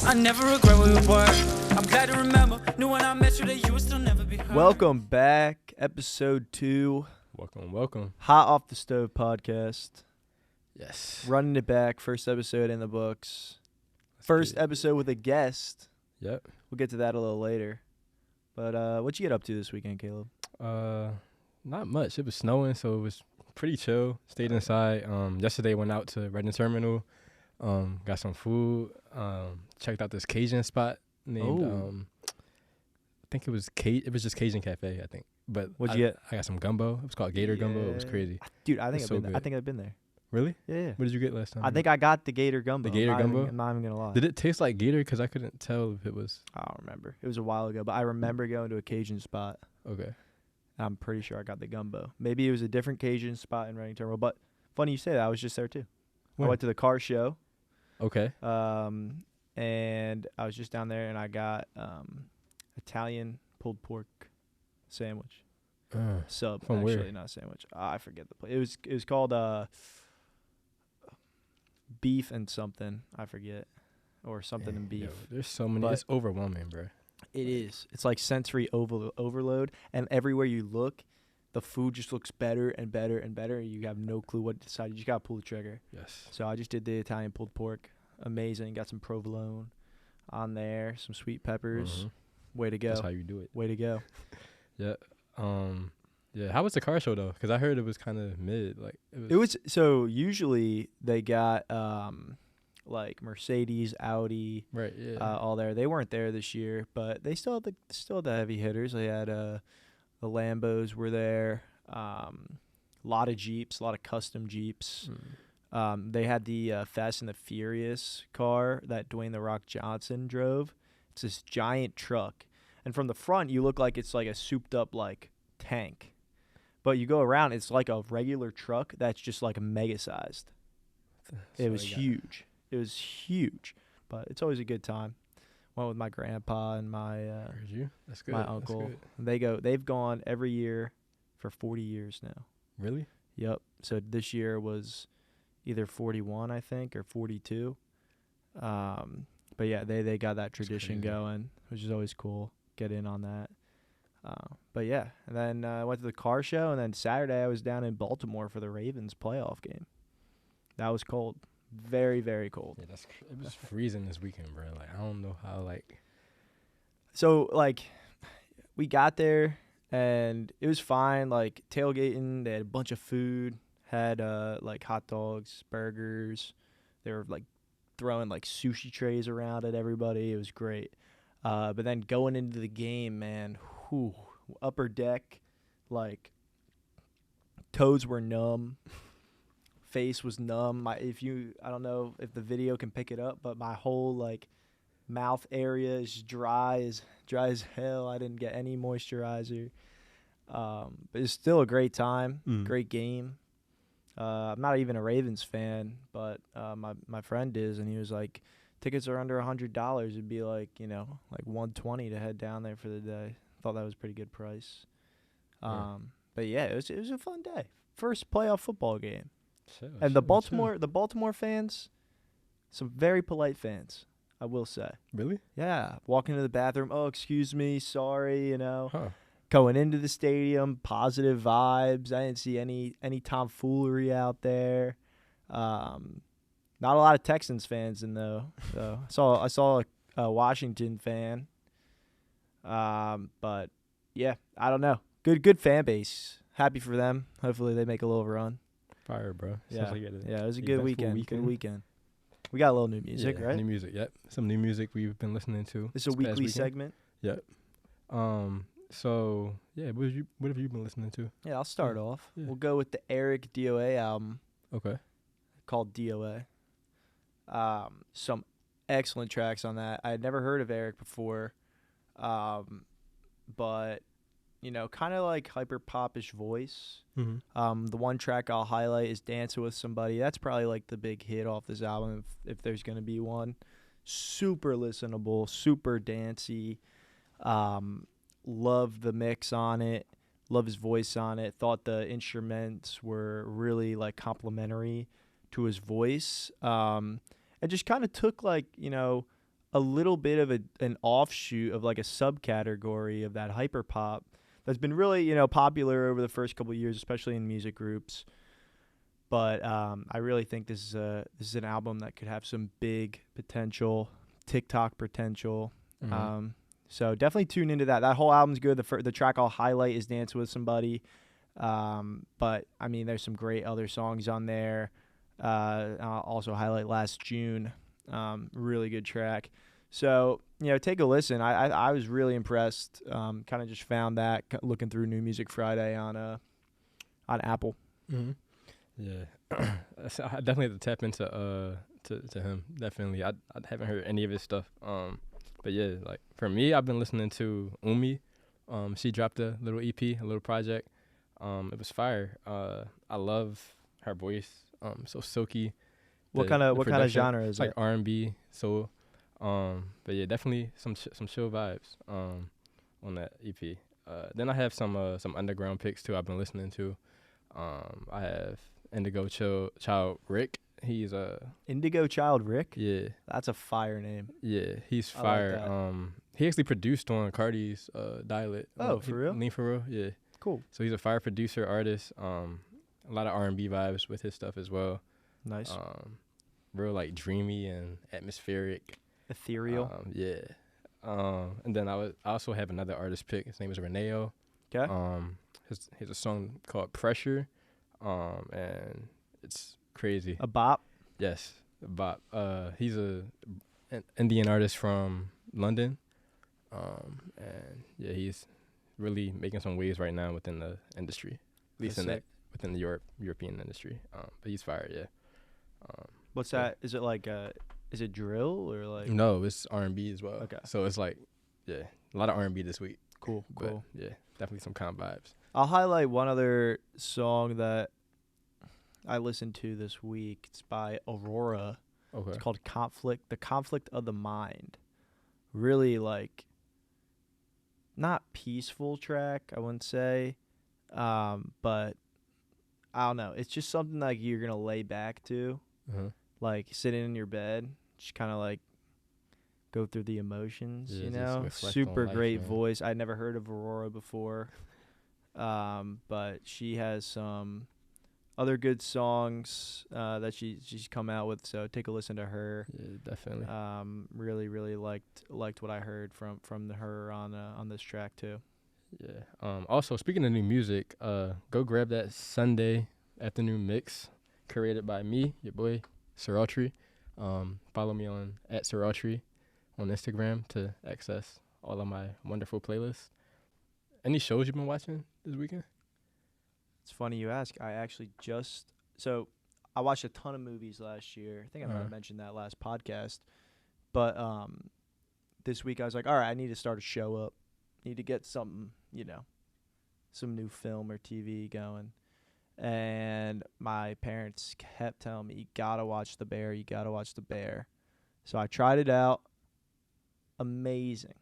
I never regret where we were. I'm glad to remember. Knew when I met you that you would still never be heard. Welcome back, episode 2. Welcome. Hot off the stove podcast. Yes. Running it back, first episode in the books. First episode with a guest. Yep. We'll get to that a little later. But what'd you get up to this weekend, Caleb? Not much. It was snowing, so it was pretty chill. Stayed inside. Yesterday went out to Reading Terminal. Got some food. Checked out this Cajun spot named I think it was just Cajun Cafe, I think. But What'd you get? I got some gumbo. It was called Gator Gumbo. It was crazy. Dude, I think It's I've so been. good. I think I've been there. Really? Yeah. What did you get last time? I think I got the Gator Gumbo. The Gator Gumbo? I'm not even gonna lie. Did it taste like Gator? Because I couldn't tell if it was. I don't remember. It was a while ago, but I remember going to a Cajun spot. Okay. I'm pretty sure I got the gumbo. Maybe it was a different Cajun spot in Reading Terminal, but funny you say that. I was just there too. When? I went to the car show. Okay. And I was just down there, and I got Italian pulled pork sandwich. Sub, From actually, where? not a sandwich. I forget the place. It was called beef and something. I forget, or something and beef. Yo, there's so many. But It's overwhelming, bro. It is. It's like sensory overload, and everywhere you look, the food just looks better and better and better. You have no clue what to decide. You just gotta pull the trigger. Yes. So I just did the Italian pulled pork. Amazing. Got some provolone on there, some sweet peppers. Way to go. That's how you do it. Way to go. Yeah. Yeah. How was the car show though? Because I heard it was kind of mid. Like It was so usually they got like Mercedes, Audi, right. Yeah. all there. They weren't there this year, but they still had the heavy hitters. They had the Lambos were there. A lot of Jeeps, a lot of custom Jeeps. They had the Fast and the Furious car that Dwayne The Rock Johnson drove. It's this giant truck, and from the front you look like it's like a souped up like tank, but you go around, it's like a regular truck that's just like mega sized. It was huge. It was huge, but it's always a good time. Went with my grandpa and my Heard you? That's good. my That's uncle. good. They've gone every year for 40 years now. Really? Yep. So this year was either 41, I think, or 42. But yeah, they got that tradition going, which is always cool. Get in on that. But yeah, and then I went to the car show, and then Saturday I was down in Baltimore for the Ravens playoff game. That was cold. Very, very cold. Yeah, it was freezing this weekend, bro. Like I don't know how So like we got there and it was fine, like tailgating. They had a bunch of food, had like hot dogs, burgers. They were like throwing like sushi trays around at everybody. It was great. But then going into the game, man, upper deck, like toes were numb. Face was numb. I don't know if the video can pick it up, but my whole like mouth area is dry as hell. I didn't get any moisturizer. But it's still a great time, great game. I'm not even a Ravens fan, but my friend is, and he was like, tickets are under $100. It'd be like, like $120 to head down there for the day. Thought that was a pretty good price. But yeah, it was a fun day. First playoff football game. And the Baltimore fans, some very polite fans, I will say. Really? Yeah, walking to the bathroom, oh, excuse me, sorry, Huh. Going into the stadium, positive vibes. I didn't see any tomfoolery out there. Not a lot of Texans fans in though. So I saw a Washington fan. But yeah, I don't know. Good fan base. Happy for them. Hopefully they make a little run. Fire, bro. Yeah, Like it was a good weekend. Good weekend. We got a little new music, right? New music, yep. Some new music we've been listening to. This is a weekly segment. Yep. So yeah, what have you been listening to? Yeah, I'll start off. Yeah. We'll go with the Eric DOA album. Okay. Called DOA. Some excellent tracks on that. I had never heard of Eric before, but kind of like hyper popish voice. The one track I'll highlight is "Dancing with Somebody." That's probably like the big hit off this album, if there's gonna be one. Super listenable, super dancey. Love the mix on it. Love his voice on it. Thought the instruments were really like complimentary to his voice. And just kind of took like, a a little bit of an offshoot of like a subcategory of that hyper pop that's been really, popular over the first couple of years, especially in music groups. But I really think this is an album that could have some big potential, TikTok potential. Mm-hmm. So definitely tune into that. That whole album's good. The track I'll highlight is "Dance with Somebody." But I mean, there's some great other songs on there. I'll also highlight "Last June." Really good track. So take a listen. I was really impressed. Kind of just found that looking through New Music Friday on Apple. Mm-hmm. Yeah, I definitely have to tap into to him. Definitely, I haven't heard any of his stuff. But yeah, like for me, I've been listening to Umi. She dropped a little EP, a little project. It was fire. I love her voice. So silky. What kind of genre is it's like it? R&B, soul. But yeah, definitely some chill vibes. On that EP. Then I have some underground picks too. I've been listening to. I have Indigo Child Rick. He's Indigo Child Rick? Yeah. That's a fire name. Yeah, he's I like fire. that. He actually produced on Cardi's Dialect. Oh, for real? Lean for real, yeah. Cool. So he's a fire producer, artist. A lot of R&B vibes with his stuff as well. Nice. Real like dreamy and atmospheric. Ethereal. Yeah. And then I also have another artist pick. His name is Reneo. Okay. He has a song called Pressure. And it's crazy. A bop? Yes, a bop. He's an Indian artist from London. And yeah, he's really making some waves right now within the industry, at least within the European industry. But he's fire, yeah. What's that? Is it like is it drill or like? No, it's R&B as well. Okay. So it's like, yeah, a lot of R&B this week. Cool. But yeah, definitely some calm vibes. I'll highlight one other song that I listened to this week. It's by Aurora. Okay. It's called Conflict, The Conflict of the Mind. Really like not peaceful track, I wouldn't say. But I don't know. It's just something like you're going to lay back to. Uh-huh. Like sitting in your bed, just kind of like go through the emotions, Super great voice. I'd never heard of Aurora before. But she has some other good songs that she's come out with, so take a listen to her. Yeah, definitely. Really liked what I heard from her on this track too. Yeah. Also, speaking of new music, go grab that Sunday afternoon mix curated by me, your boy Sir Autry. Follow me on @SirAutry on Instagram to access all of my wonderful playlists. Any shows you've been watching this weekend? It's funny you ask. I actually I watched a ton of movies last year. I think I might have mentioned that last podcast. But this week I was like, all right, I need to start a show up. Need to get something, some new film or TV going. And my parents kept telling me, you got to watch The Bear. You got to watch The Bear. So I tried it out. Amazing.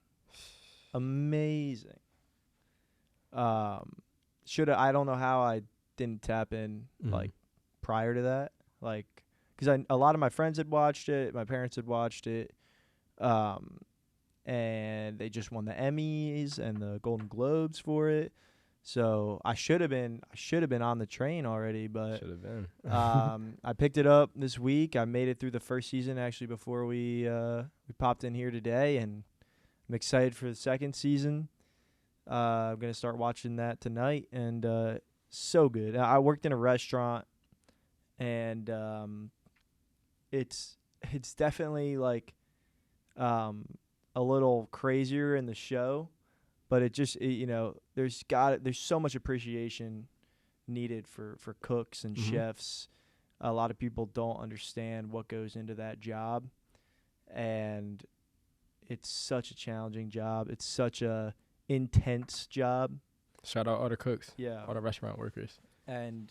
I don't know how I didn't tap in like prior to that, like because a lot of my friends had watched it, my parents had watched it, and they just won the Emmys and the Golden Globes for it. So I should have been on the train already, but should have been. I picked it up this week. I made it through the first season actually before we popped in here today, and I'm excited for the second season. I'm going to start watching that tonight, and so good. I worked in a restaurant, and it's definitely like a little crazier in the show, but there's so much appreciation needed for cooks and chefs. A lot of people don't understand what goes into that job, and it's such a challenging job. It's such a intense job. Shout out all the cooks. Yeah. All the restaurant workers. And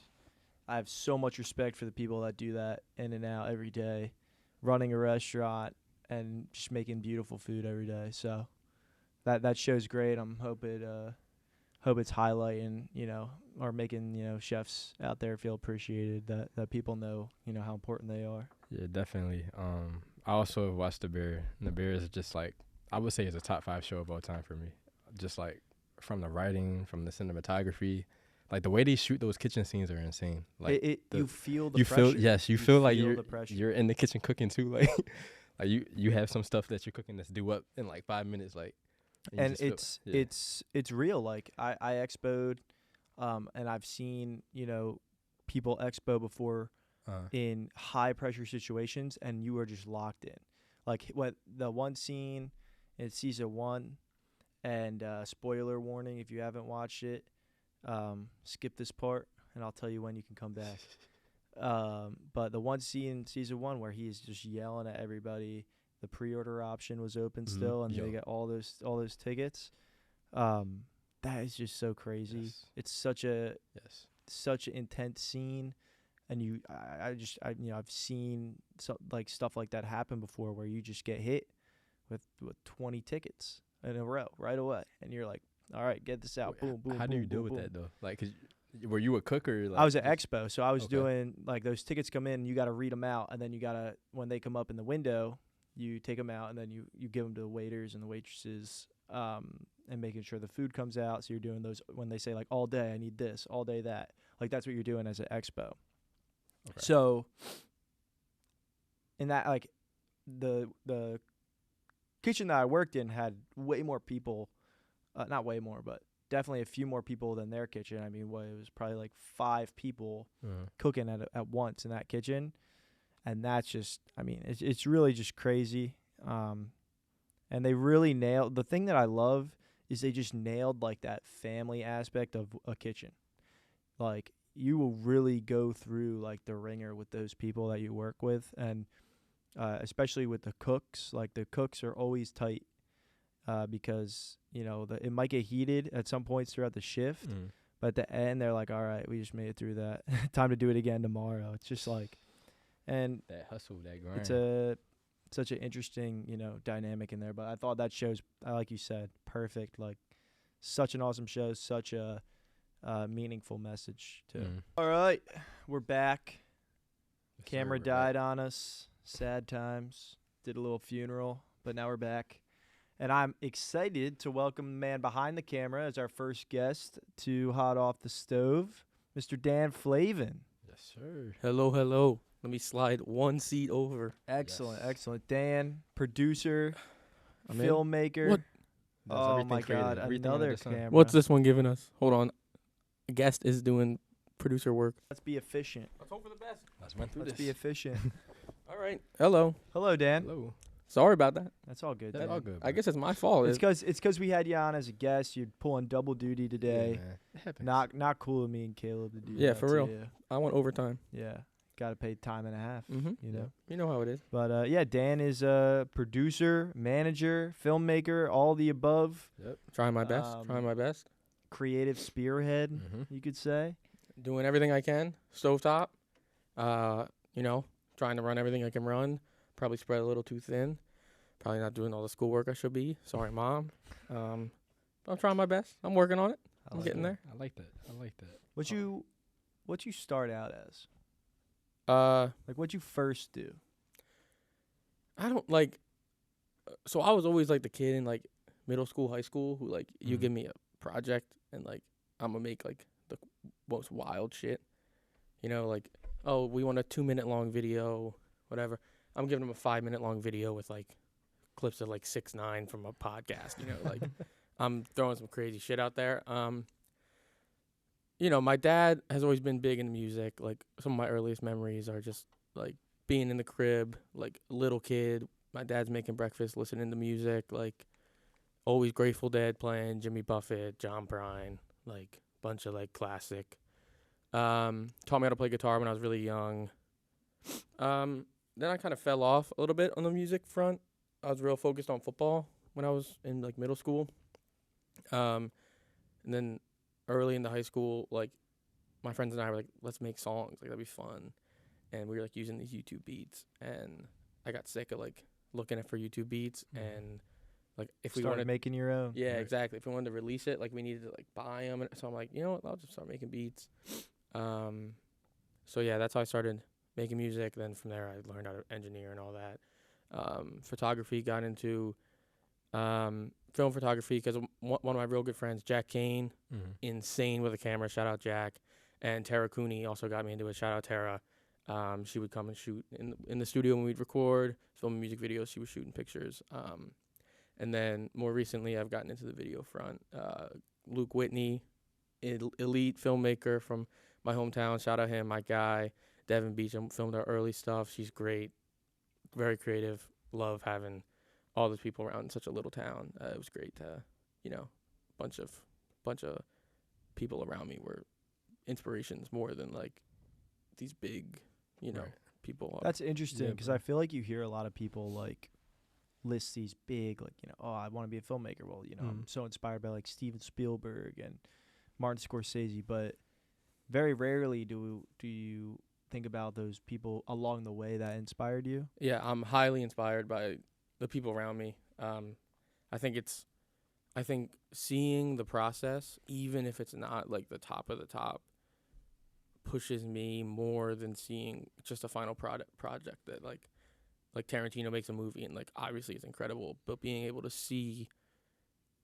I have so much respect for the people that do that in and out every day, running a restaurant and just making beautiful food every day. So that show's great. Hope it's highlighting, or making, chefs out there feel appreciated, that people know, how important they are. Yeah, definitely. I also watched The Bear. And The Bear is just like, I would say it's a top 5 show of all time for me. Just like from the writing, from the cinematography, like the way they shoot those kitchen scenes are insane. Like you feel the you pressure. you feel like the pressure. you're in the kitchen cooking too. Like like you have some stuff that you're cooking that's due up in like 5 minutes. Like and it's real. Like I expoed, and I've seen people expo before in high pressure situations, and you are just locked in. Like what the one scene in season 1, and spoiler warning if you haven't watched it, skip this part and I'll tell you when you can come back. But the one scene in season 1 where he's just yelling at everybody, the pre-order option was open still, and they get all those tickets. That is just so crazy. Yes. It's such an intense scene, and I've seen stuff like that happen before where you just get hit with 20 tickets in a row right away, and you're like, all right, get this out. Boom, boom. How do you deal with that though? Like, 'cause were you a cooker? Like, I was at Expo, so I was doing like those tickets come in, and you got to read them out, and then you gotta, when they come up in the window, you take them out, and then you give them to the waiters and the waitresses, and making sure the food comes out. So you're doing those when they say like all day I need this, all day that. Like that's what you're doing as an Expo. Okay. So in that, like the kitchen that I worked in had way more people, not way more, but definitely a few more people than their kitchen. I mean, it was probably like 5 people cooking at once in that kitchen. And that's just, I mean, it's really just crazy. And they really nailed, the thing that I love is they just nailed like that family aspect of a kitchen. Like you will really go through like the ringer with those people that you work with. And especially with the cooks, like the cooks are always tight. Because it might get heated at some points throughout the shift, but at the end they're like, all right, we just made it through that. Time to do it again tomorrow. It's just like, and that hustle, that grind. It's such an interesting dynamic in there. But I thought that show's, like you said, perfect. Like such an awesome show, such a meaningful message too. All right, we're back. Yes, Camera died on us. Sad times. Did a little funeral, but now we're back. And I'm excited to welcome the man behind the camera as our first guest to Hot Off the Stove, Mr. Dan Flavin. Yes, sir. Hello. Let me slide one seat over. Excellent. Dan, producer, filmmaker. What? Oh, my God, another camera. What's this one giving us? Hold on. A guest is doing producer work. Let's be efficient. Let's hope for the best. Let's be efficient. All right. Hello, Dan. Hello. Sorry about that. That's all good. That's all good. I guess it's my fault. It's because we had you on as a guest. You're pulling double duty today. Yeah, not cool of me and Caleb to do that. Yeah, for real. You. I want overtime. Yeah, got to pay time and a half. You know how it is. But Dan is a producer, manager, filmmaker, all the above. Yep. Trying my best. Creative spearhead, you could say. Doing everything I can. Stovetop. Trying to run everything I can run. Probably spread a little too thin. Probably not doing all the schoolwork I should be. Sorry, Mom. I'm trying my best. I'm working on it. I'm getting there. I like that. What'd you start out as? Like what'd you first do? I don't like. So I was always like the kid in like middle school, high school who like you give me a project and like I'm gonna make like the most wild shit. Like, oh, we want a 2-minute long video, whatever. I'm giving them a 5-minute long video with like clips of like 6ix9ine from a podcast. Like I'm throwing some crazy shit out there. My dad has always been big into music. Like some of my earliest memories are just like being in the crib, like a little kid. My dad's making breakfast, listening to music, like always Grateful Dead playing, Jimmy Buffett, John Prine, like bunch of like classic. Taught me how to play guitar when I was really young. Then I kind of fell off a little bit on the music front. I was real focused on football when I was in like middle school. And then early into high school, like my friends and I were like, let's make songs. Like that'd be fun. And we were like using these YouTube beats. And I got sick of like looking for YouTube beats and like if we wanted making your own. Yeah, exactly. If we wanted to release it, like we needed to like buy them. So I'm like, you know what? I'll just start making beats. So yeah, that's how I started making music. Then from there, I learned how to engineer and all that. photography, got into film photography because one of my real good friends, Jack Kane, insane with a camera. Shout out Jack. And Tara Cooney also got me into it. Shout out Tara. She would come and shoot in the studio when we'd record, film music videos. She was shooting pictures. And then more recently, I've gotten into the video front. Luke Whitney, elite filmmaker from my hometown. Shout out him, my guy. Devin Beecham filmed our early stuff. She's great, very creative. Love having all those people around in such a little town. It was great to, bunch of people around me were inspirations more than like these big, Right. people. That's interesting because bro. I feel like you hear a lot of people like list these big, like, oh, I want to be a filmmaker. Well, I'm so inspired by like Steven Spielberg and Martin Scorsese, but very rarely do you think about those people along the way that inspired you. Yeah, I'm highly inspired by the people around me. I think seeing the process, even if it's not like the top of the top, pushes me more than seeing just a final project that like Tarantino makes a movie and like obviously it's incredible, but being able to see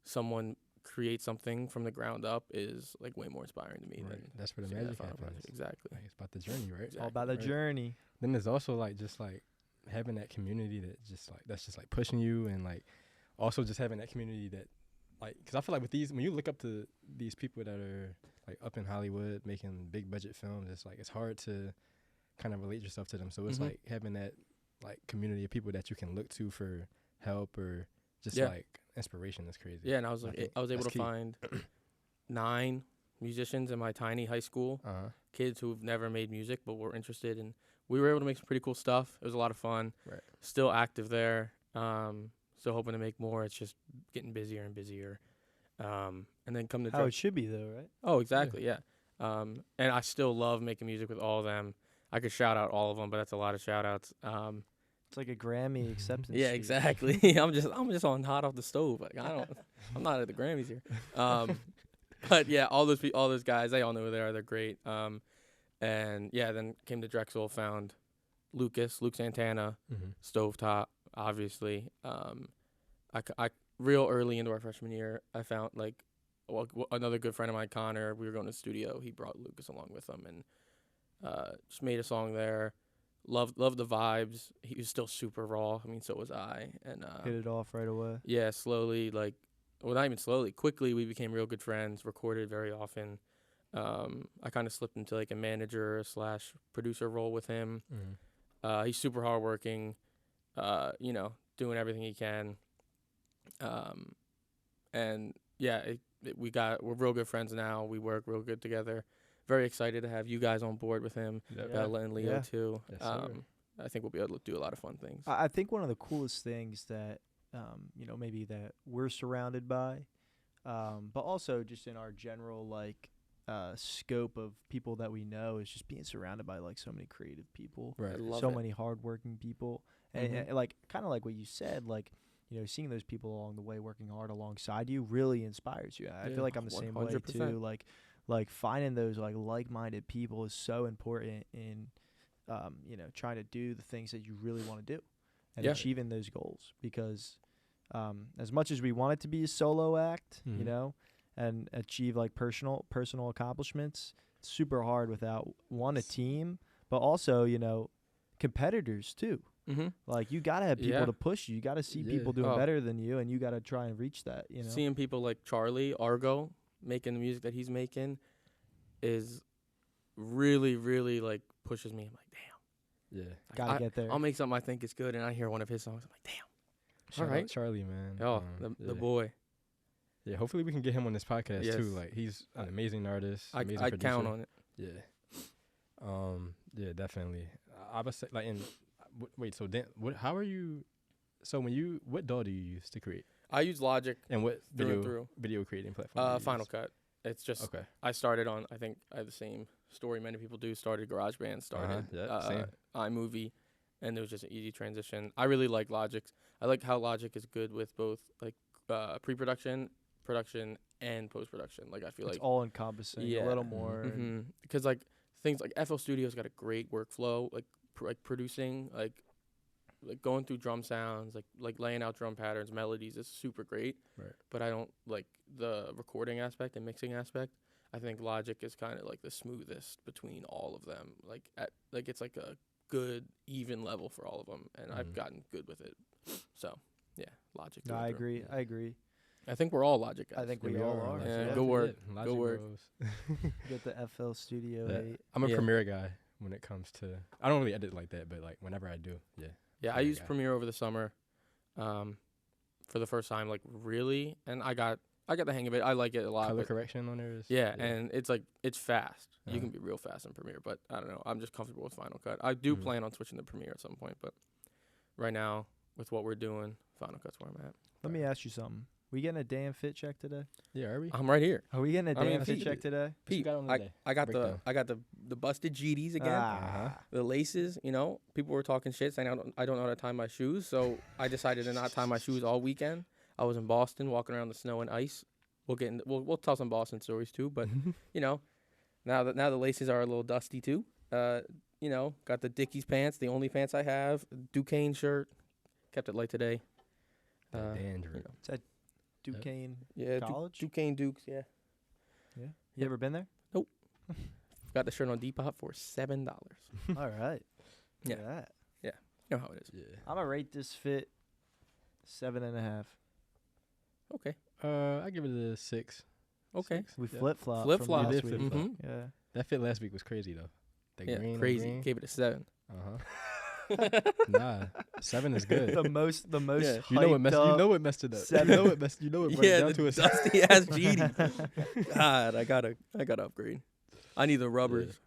someone create something from the ground up is like way more inspiring to me Right. than That's where the seeing that magic final happens. project. Exactly. Like, it's about the journey, right? It's all about the Right. journey. Then there's also like just like having that community that's just like pushing you, and like also just having that community that like, because I feel like with these, when you look up to these people that are like up in Hollywood making big budget films, it's like it's hard to kind of relate yourself to them. So it's like having that like community of people that you can look to for help or just like inspiration is crazy. Yeah, and I was like, I was able to key. find 9 musicians in my tiny high school, kids who've never made music but were interested, and we were able to make some pretty cool stuff. It was a lot of fun. Right. Still active there. Still hoping to make more. It's just getting busier and busier. And then come to How it should be though, right? Oh, exactly, yeah. And I still love making music with all of them. I could shout out all of them, but that's a lot of shout outs. It's like a Grammy acceptance. Yeah, speech. exactly. I'm just on hot off the stove. Like I'm not at the Grammys here. But yeah, all those guys, they all know who they are. They're great. And yeah, then came to Drexel, found Luke Santana, Stovetop, obviously. I real early into our freshman year, I found like another good friend of mine, Connor. We were going to the studio. He brought Lucas along with him and just made a song there. Loved the vibes. He was still super raw. I mean, so was I. And Hit it off right away. yeah, slowly, not even slowly, quickly we became real good friends, recorded very often. I kind of slipped into like a manager / producer role with him. He's super hardworking, doing everything he can. And yeah, we're real good friends now. We work real good together. Very excited to have you guys on board with him, Bella and Leo too. Yes, I think we'll be able to do a lot of fun things. I think one of the coolest things that maybe that we're surrounded by, but also just in our general like scope of people that we know is just being surrounded by like so many creative people, Right. I love so it. many hardworking people, and like kind of like what you said, like seeing those people along the way working hard alongside you really inspires you. I feel like I'm the same way 100%. too. Like finding those like-minded people is so important in trying to do the things that you really want to do and achieving those goals, because as much as we want it to be a solo act, and achieve like personal accomplishments, it's super hard without a team, but also competitors too. Like you gotta have people to push you. You gotta see people doing better than you, and you gotta try and reach that. Seeing people like Charlie Argo making the music that he's making is really, really like pushes me. I'm like, damn. Yeah. Gotta get there. I'll make something I think is good, and I hear one of his songs. I'm like, damn. Shout All right. out Charlie, man. Oh, the boy. Yeah, hopefully we can get him on this podcast Yes. too. Like he's an amazing artist. I amazing producer. count on it. Yeah. Yeah, definitely. I would say like wait, so Dan, how are you? So what DAW do you use to create? I use Logic And what through and through. video creating platform? do you Final use? Cut. It's just Okay. I started on. I think I have the same story many people do. Started GarageBand. Started Same. iMovie, and it was just an easy transition. I really like Logic. I like how Logic is good with both like pre-production, production, and post-production. Like I feel It's like all encompassing. A little more. because like things like FL Studio's got a great workflow. Like producing, like like going through drum sounds, like laying out drum patterns, melodies is super great. Right. But I don't like the recording aspect and mixing aspect. I think Logic is kind of like the smoothest between all of them. It's like a good even level for all of them, and I've gotten good with it. So yeah, Logic. No, I agree. I agree. I think we're all Logic guys. I think we all are. Yeah, Yeah, good work. Logic Good work. Bros. Get the FL Studio Yeah. 8. I'm a Yeah. Premiere guy when it comes to. I don't really edit like that, but like whenever I do, yeah. Yeah, I Premiere used guy. Premiere over the summer, for the first time, like really, and I got the hang of it. I like it a lot. Color but correction on there is. yeah, and it's like it's fast. You Uh-huh. can be real fast in Premiere, but I don't know. I'm just comfortable with Final Cut. I do Mhm. plan on switching to Premiere at some point, but right now with what we're doing, Final Cut's where I'm at. Let me ask you something. We getting a damn fit check today? Yeah, are we? I'm right here. Are we getting a I mean, damn fit Pete- check today? What you Pete, got on today? I got Breakdown. the busted GDs again. Ah. The laces, you know, people were talking shit saying I don't know how to tie my shoes, so I decided to not tie my shoes all weekend. I was in Boston walking around the snow and ice. We'll tell some Boston stories too, but you know, now the laces are a little dusty too. You know, got the Dickies pants, the only pants I have, Duquesne shirt, kept it light today. That You dandruff. know, Duquesne yeah, College? Duquesne Dukes, yeah. You ever been there? Got the shirt on Depop for $7. All right. Yeah. Look at that. You know how it is. Yeah. I'm going to rate this fit 7.5. Okay. I give it a 6. Okay. We Yeah. flip-flop. Flip-flop. From We last did week. flip-flop. Mhm. Yeah. That fit last week was crazy though. The Yeah, green on crazy. green. Gave it a 7. Nah, 7 is good. The most Yeah. You know what hyped messed. You up know what messed it up. seven. You know what messed. You know what brought it Yeah, down the to a dusty ass GD. God, I gotta upgrade. I need the rubbers,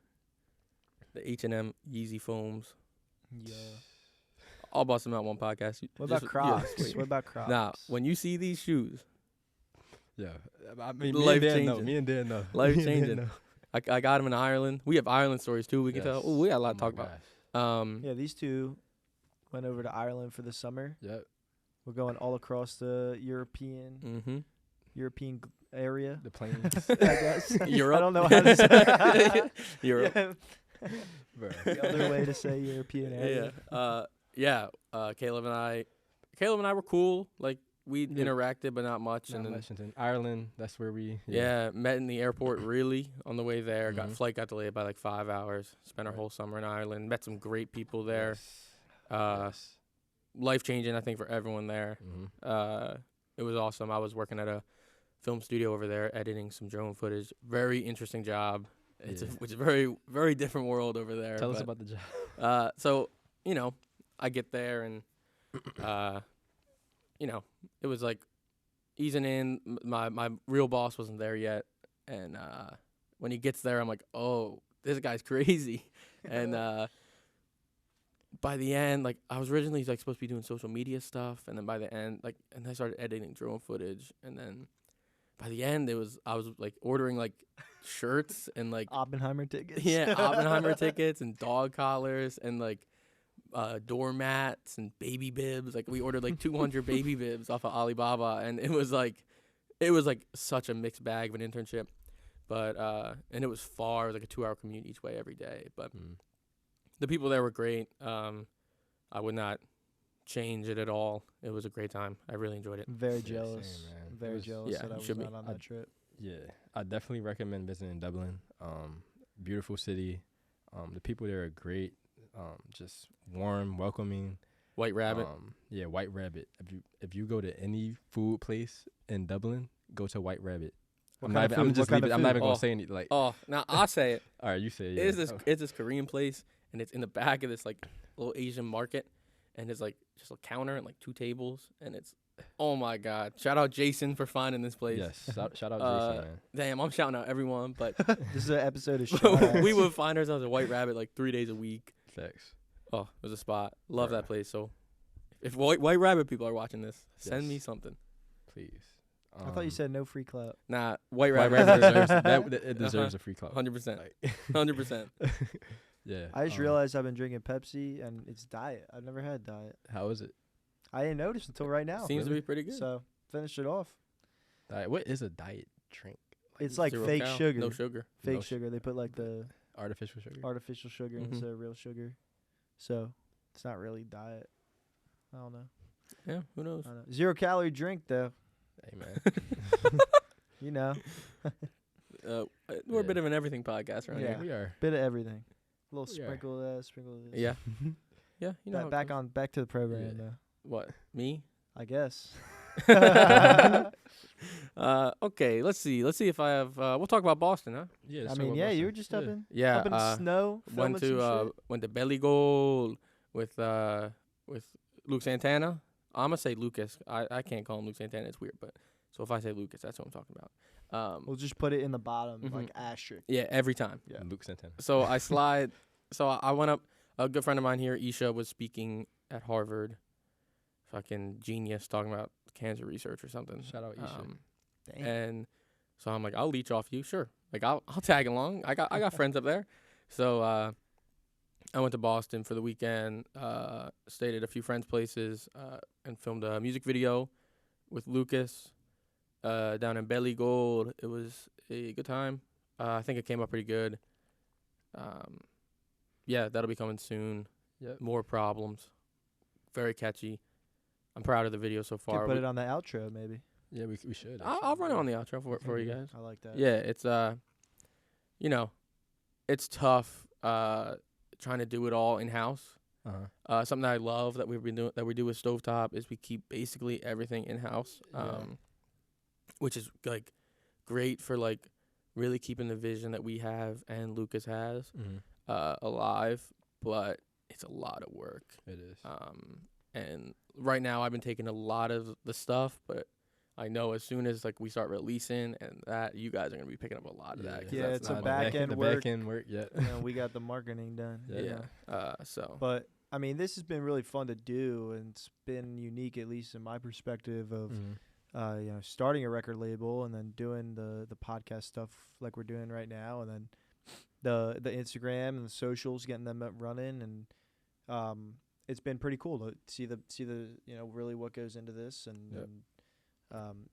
the H&M Yeezy foams. Yeah. I'll bust them out one podcast. What Just- about Crocs? wait. What about Crocs? Nah, when you see these shoes, Yeah, I mean, Life me and Dan know. changing. Me and Dan know. Life Me and Dan changing. know. I got them in Ireland. We have Ireland stories too. We can tell. Yes. Oh, we got a lot to Oh talk my about. gosh. Yeah, these two went over to Ireland for the summer. Yep. We're going all across the European Mm-hmm. area. The planes. I guess. Europe. I don't know how to say Europe. Yeah, Bro. the other way to say European area. Caleb and I were cool. Like we Yeah. interacted, but not much. Not and then much. And then Ireland. That's where we. met in the airport. Really on the way there. Mhm. Flight got delayed by like 5 hours. Spent our Right. whole summer in Ireland. Met some great people there. Yes. Life changing, I think, for everyone there. Mhm. It was awesome. I was working at a film studio over there, editing some drone footage. Very interesting job. It's Yeah. a very, very different world over there. Tell us but, about the job. So, you know, I get there and, you know, it was like easing in. My real boss wasn't there yet. And when he gets there, I'm like, oh, this guy's crazy. And by the end, like I was originally like supposed to be doing social media stuff. And then by the end, like, and I started editing drone footage. And then by the end, I was like ordering like shirts and like, Oppenheimer tickets. yeah, Oppenheimer tickets and dog collars and like doormats and baby bibs. Like we ordered like 200 baby bibs off of Alibaba, and it was like such a mixed bag of an internship. But and it was far, it was like a 2-hour commute each way every day. But the people there were great. I would not change it at all. It was a great time. I really enjoyed it. Very Yeah, jealous. same, man. It Very was- jealous yeah, that I you was should be. not on that trip. Yeah, I definitely recommend visiting Dublin. Beautiful city. The people there are great. Just warm, welcoming. White Rabbit. Yeah, White Rabbit. If you go to any food place in Dublin, go to White Rabbit. What I'm kind not of even, I'm food? just What kind leaving. of I'm not food? even gonna Oh. say anything. Like, Oh, now I'll say it. all right, you say it. Yeah. It's this Korean place, and it's in the back of this like little Asian market, and it's like just a counter and like 2 tables, and it's oh my god! Shout out Jason for finding this place. Yes. Shout out Uh, Jason, man. Damn, I'm shouting out everyone, but This is an episode of shout-outs. we would find ourselves at White Rabbit like 3 days a week. Facts. Oh, it was a spot. Love Right. that place. So if White Rabbit people are watching this, send me Yes. something. Please. I thought you said no free clout. Nah, White White Rabbit. Rabbit deserves it deserves a free club. 100%. Like, 100%. yeah. I just realized I've been drinking Pepsi and it's diet. I've never had diet. How is it? I didn't notice until right now. Seems to really? be pretty good. So finished it off. What is a diet drink? It's like 0 fake cal, sugar. No sugar. Fake No sugar. They put like the Artificial sugar. artificial sugar Mhm. instead of real sugar. So it's not really diet. I don't know. Yeah, who knows? I don't know. 0 calorie drink though. Hey man. You know, We're a bit of an everything podcast right Yeah. here. We are. bit of everything. A little We are. sprinkle of that, sprinkle of this. Yeah. Yeah, you know. how it Back goes. back to the program Yeah. though. What? Me? I guess. Okay, let's see. Let's see if I have. We'll talk about Boston, huh? Yeah. I let's mean, talk yeah, about you were Boston. just up in Yeah. up in the snow. Went filming some to shit. went to Belly Gold with Luke Santana. I'm gonna say Lucas. I can't call him Luke Santana. It's weird, but so if I say Lucas, that's what I'm talking about. We'll just put it in the bottom, Mhm. like asterisk. Yeah, every time. Yeah. Luke Santana. So I slide. So I went up. A good friend of mine here, Isha, was speaking at Harvard. Fucking genius, talking about cancer research or something. Shout out Isha. Dang. And so I'm like, I'll leech off you, sure. Like I'll tag along. I got friends up there. So I went to Boston for the weekend. Stayed at a few friends' places and filmed a music video with Lucas down in Belly Gold. It was a good time. I think it came out pretty good. Yeah, that'll be coming soon. Yep. More Problems. Very catchy. I'm proud of the video so far. Could put it on the outro, maybe. Yeah, we should. I'll run it on the outro for you guys. I like that. Yeah, it's you know, it's tough trying to do it all in house. Uh-huh. Something that I love that we do with Stovetop is we keep basically everything in house. Yeah. Which is like great for like really keeping the vision that we have and Lucas has alive, but it's a lot of work. It is. And right now I've been taking a lot of the stuff, but I know as soon as like we start releasing and that, you guys are gonna be picking up a lot of that. 'cause Yeah, that's it's a not back end work. The back end work. Yeah. You know, we got the marketing done. Yeah. you Yeah. know. So. But I mean, this has been really fun to do, and it's been unique, at least in my perspective, of you know, starting a record label and then doing the podcast stuff like we're doing right now, and then the Instagram and the socials, getting them up running, and it's been pretty cool to see the you know, really what goes into this, and, Yep. and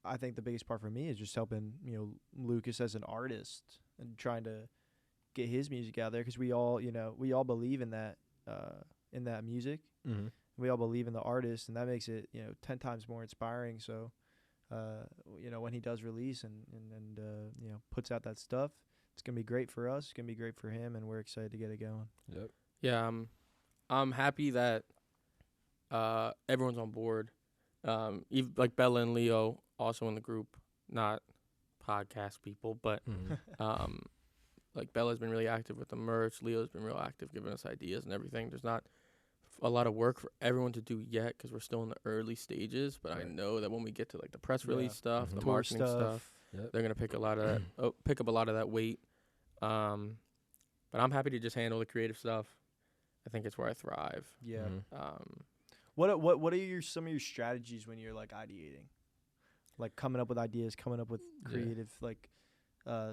I think the biggest part for me is just helping, you know, Lucas as an artist and trying to get his music out there, because we all believe in that music. Mm-hmm. We all believe in the artist, and that makes it, you know, 10 times more inspiring. So, you know, when he does release and you know, puts out that stuff, it's gonna be great for us. It's gonna be great for him, and we're excited to get it going. Yep. Yeah, I'm happy that everyone's on board. Even like Bella and Leo also in the group, not podcast people, but like Bella's been really active with the merch. Leo's been real active, giving us ideas and everything. There's not a lot of work for everyone to do yet because we're still in the early stages. But I know that when we get to like the press release stuff, the Tour marketing stuff, Yep. they're gonna pick a lot of that, pick up a lot of that weight. But I'm happy to just handle the creative stuff. I think it's where I thrive. Yeah. Mhm. What are some of your strategies when you're like ideating, like coming up with ideas, coming up with creative like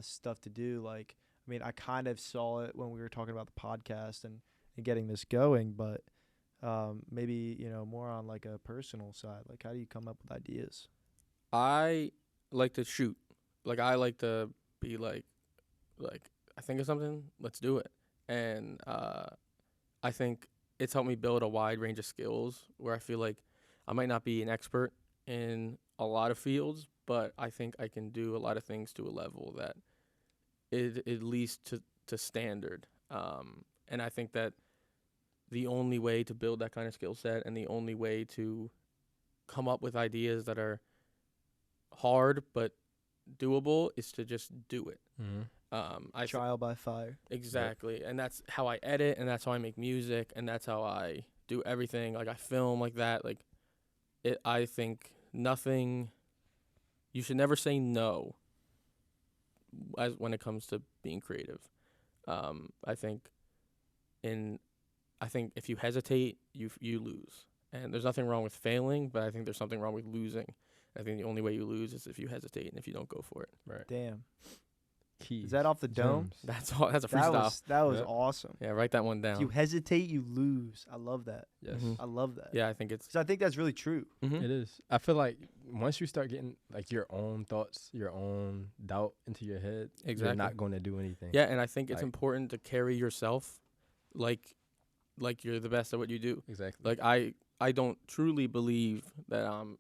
stuff to do? Like, I mean, I kind of saw it when we were talking about the podcast and getting this going, but maybe, you know, more on like a personal side. Like, how do you come up with ideas? I like to shoot. Like I like to be like I think of something, let's do it. And I think it's helped me build a wide range of skills where I feel like I might not be an expert in a lot of fields, but I think I can do a lot of things to a level that is at least to standard. And I think that the only way to build that kind of skill set and the only way to come up with ideas that are hard but doable is to just do it. Trial by fire. Exactly. And that's how I edit, and that's how I make music, and that's how I do everything. Like I film like that. Like I think nothing, you should never say no when it comes to being creative. I think if you hesitate, you lose. And there's nothing wrong with failing, but I think there's something wrong with losing. I think the only way you lose is if you hesitate and if you don't go for it. Right. Damn. Keys. Is that off the dome? Gems. That's all. That's a freestyle. That was Yep. awesome. Yeah, write that one down. If you hesitate, you lose. I love that. Yes. Mhm. I love that. Yeah, I think it's. 'Cause I think that's really true. Mhm. It is. I feel like once you start getting like your own thoughts, your own doubt into your head, you're Exactly. not going to do anything. Yeah, and I think it's Like- important to carry yourself like you're the best at what you do. Exactly. Like I I don't truly believe that I'm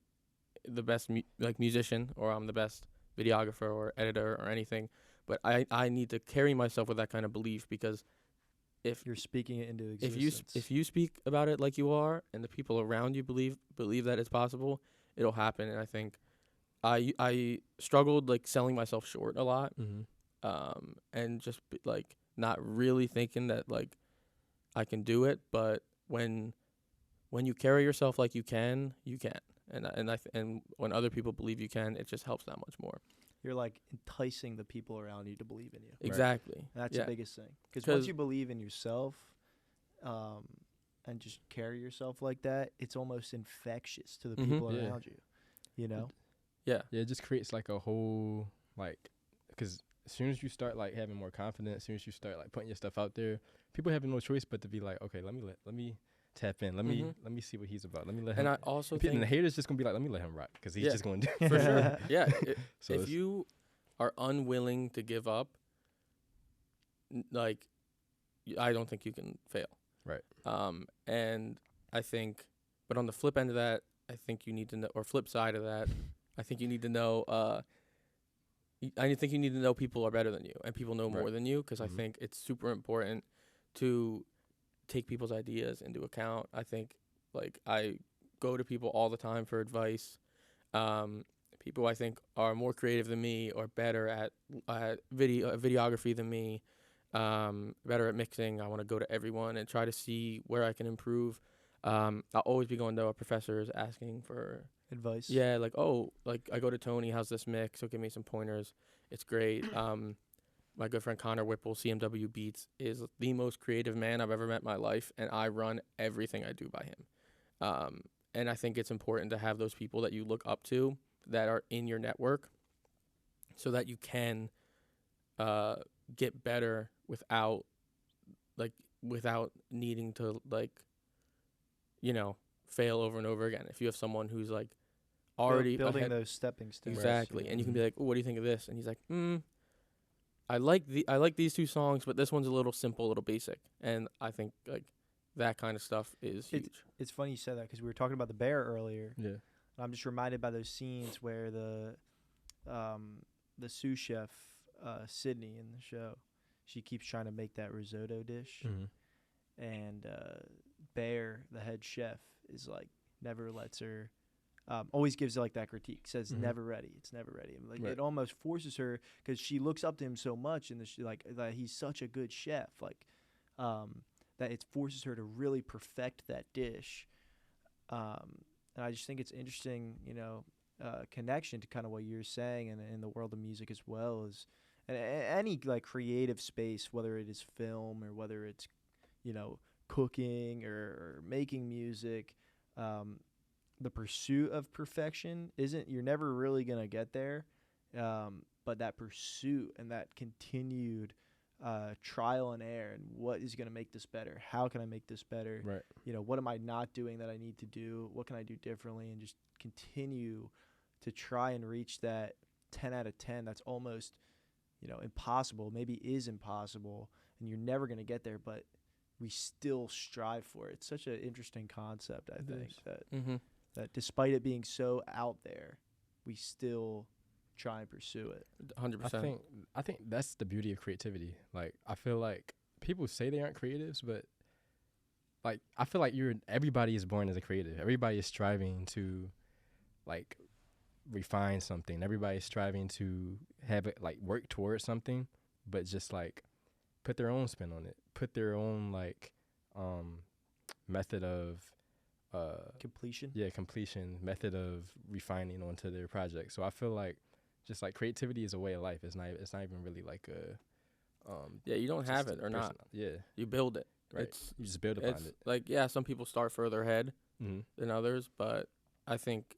the best musician, or I'm the best videographer or editor or anything, but I need to carry myself with that kind of belief, because if You're speaking it into if existence. if you speak about it like you are, and the people around you believe that it's possible, it'll happen. And I think I struggled like selling myself short a lot, and just like not really thinking that like I can do it. But when you carry yourself like you can, and when other people believe you can, it just helps that much more. You're like enticing the people around you to believe in you. Exactly. And that's Yeah. the biggest thing. Because once you believe in yourself, and just carry yourself like that, it's almost infectious to the people Yeah. around you. You know? Yeah. Yeah, it just creates like a whole like, because as soon as you start like having more confidence, as soon as you start like putting your stuff out there, people have no choice but to be like, okay, let me tap in, let me see what he's about, let me let him. And I also and think the haters just gonna be like, let me let him rock, because he's Yeah. just gonna do for sure. Yeah. So If it's- you are unwilling to give up, like, I don't think you can fail. Right. And I think, but on the flip end of that, I think you need to know, or flip side of that, I think you need to know, I think you need to know people are better than you, and people know more Right. than you, because I Mhm. think it's super important to take people's ideas into account. I think, like, I go to people all the time for advice. People I think are more creative than me, or better at videography than me, better at mixing. I want to go to everyone and try to see where I can improve. I'll always be going to our professors asking for Advice. yeah, like, oh, like I go to Tony, how's this mix? He'll give me some pointers. It's great. My good friend Connor Whipple, CMW Beats, is the most creative man I've ever met in my life, and I run everything I do by him. And I think it's important to have those people that you look up to that are in your network, so that you can get better without needing to, like, fail over and over again. If you have someone who's like already building ahead, those stepping stones. exactly, you and know? you can be like, "Oh, what do you think of this?" And he's like, I like these two songs, but this one's a little simple, a little basic." And I think like that kind of stuff is huge. It's funny you said that, because we were talking about the bear earlier. Yeah. I'm just reminded by those scenes where the sous chef, Sydney, in the show, she keeps trying to make that risotto dish, and Bear, the head chef, is like never lets her. Always gives like that critique, says never ready, it's never ready. And, like, Right. it almost forces her, because she looks up to him so much, and like that he's such a good chef, like that it forces her to really perfect that dish. And I just think it's interesting, connection to kind of what you're saying, and in the world of music as well, is any like creative space, whether it is film or whether it's cooking or making music. The pursuit of perfection you're never really going to get there. But that pursuit and that continued trial and error, and what is going to make this better? How can I make this better? Right. What am I not doing that I need to do? What can I do differently? And just continue to try and reach that 10 out of 10. That's almost, impossible, maybe is impossible, and you're never going to get there, but we still strive for it. It's such an interesting concept, I think, that despite it being so out there, we still try and pursue it. 100%. I think that's the beauty of creativity. Like, I feel like people say they aren't creatives, but like I feel like everybody is born as a creative. Everybody is striving to like refine something. Everybody is striving to have it like work towards something, but just like put their own spin on it. Put their own like method of Completion. completion method of refining onto their project. So I feel like just like creativity is a way of life. It's not even really like a You don't have it or not. Yeah, You build it. right. You just build upon it. Like, some people start further ahead than others, but I think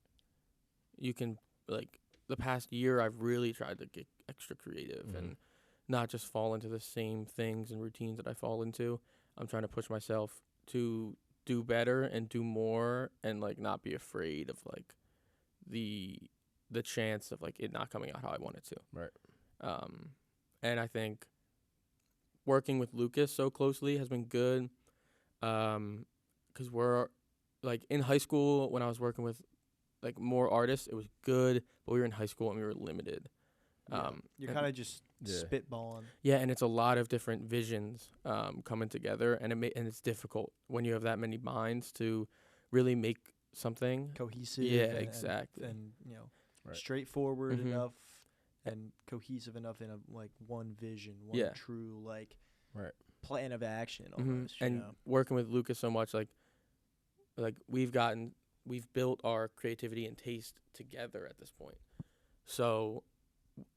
you can, like, the past year I've really tried to get extra creative and not just fall into the same things and routines that I fall into. I'm trying to push myself to do better and do more, and like not be afraid of like the chance of like it not coming out how I want it to. Right. And I think working with Lucas so closely has been good, because we're like in high school when I was working with like more artists, it was good, but we were in high school and we were limited. You're and- kind of just Yeah. spitballing. Yeah, and it's a lot of different visions coming together, and and it's difficult when you have that many minds to really make something. Cohesive. Yeah, and- exactly. And, Right. straightforward Mhm. enough and cohesive enough in a like one vision, one Yeah. true like Right. plan of action Mhm. almost. And working with Lucas so much, like we've built our creativity and taste together at this point. So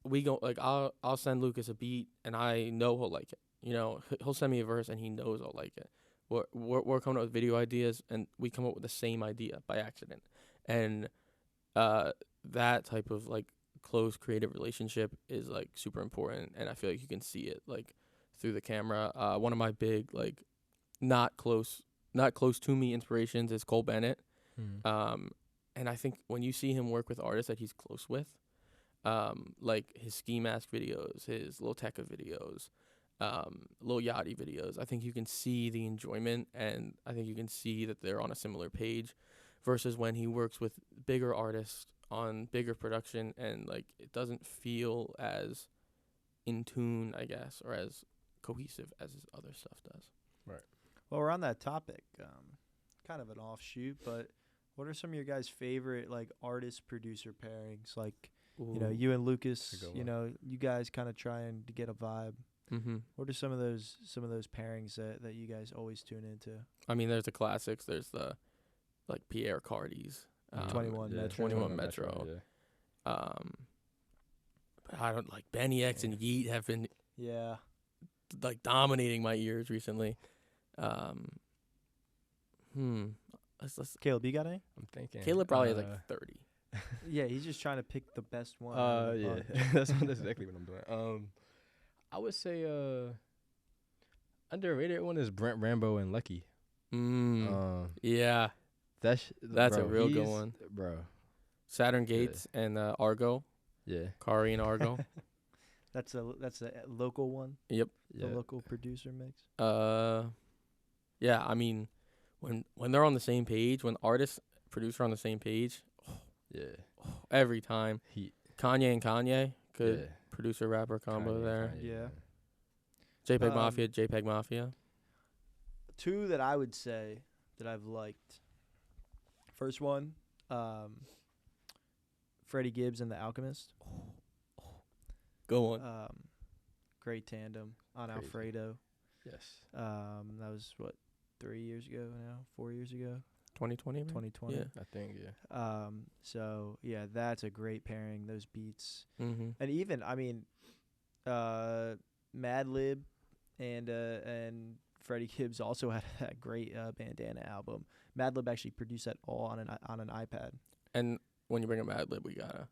we go like I'll send Lucas a beat and I know he'll like it. He'll send me a verse and he knows I'll like it. We're coming up with video ideas and we come up with the same idea by accident, and that type of like close creative relationship is like super important, and I feel like you can see it like through the camera. One of my big like not close to me inspirations is Cole Bennett. And I think when you see him work with artists that he's close with, like his Ski Mask videos, his Lil Tecca videos, Lil Yachty videos, I think you can see the enjoyment, and I think you can see that they're on a similar page versus when he works with bigger artists on bigger production, and like it doesn't feel as in tune, I guess, or as cohesive as his other stuff does. Well, we're on that topic. Kind of an offshoot, but what are some of your guys' favorite like artist producer pairings? Like, you and Lucas, That's a good one. you guys kind of trying to get a vibe. Mm-hmm. What are some of those pairings that you guys always tune into? I mean, there's the classics. There's the like Pierre Cardis, 21 Metro. 21 Metro. Yeah. But I don't like Benny X and Yeet have been Yeah. like dominating my ears recently. Let's Caleb, you got any? I'm thinking. Caleb probably has like 30. Yeah, he's just trying to pick the best one. out of the Yeah, bunch. that's exactly what I'm doing. I would say underrated one is Brent Rambo and Lucky. Yeah, That's a real good one, bro. Saturn Gates and Argo, Yeah, Kari and Argo. That's a local one. Yep. The local producer mix. Yeah. I mean, when they're on the same page, when artist producer on the same page, yeah. every time. Heat. Kanye and Kanye, good Yeah. producer rapper combo Kanye, there. Kanye, Yeah. JPEG Mafia, JPEG Mafia. Two that I would say that I've liked. First one, Freddie Gibbs and The Alchemist. Go on. Great tandem on Crazy. Alfredo. Yes. That was 3 years ago now, 4 years ago, 2020. 2020. Yeah. I think yeah. So yeah, that's a great pairing. Those beats, Mm-hmm. and even Madlib and Freddie Gibbs also had that great Bandana album. Madlib actually produced that all on an iPad. And when you bring up Madlib, we gotta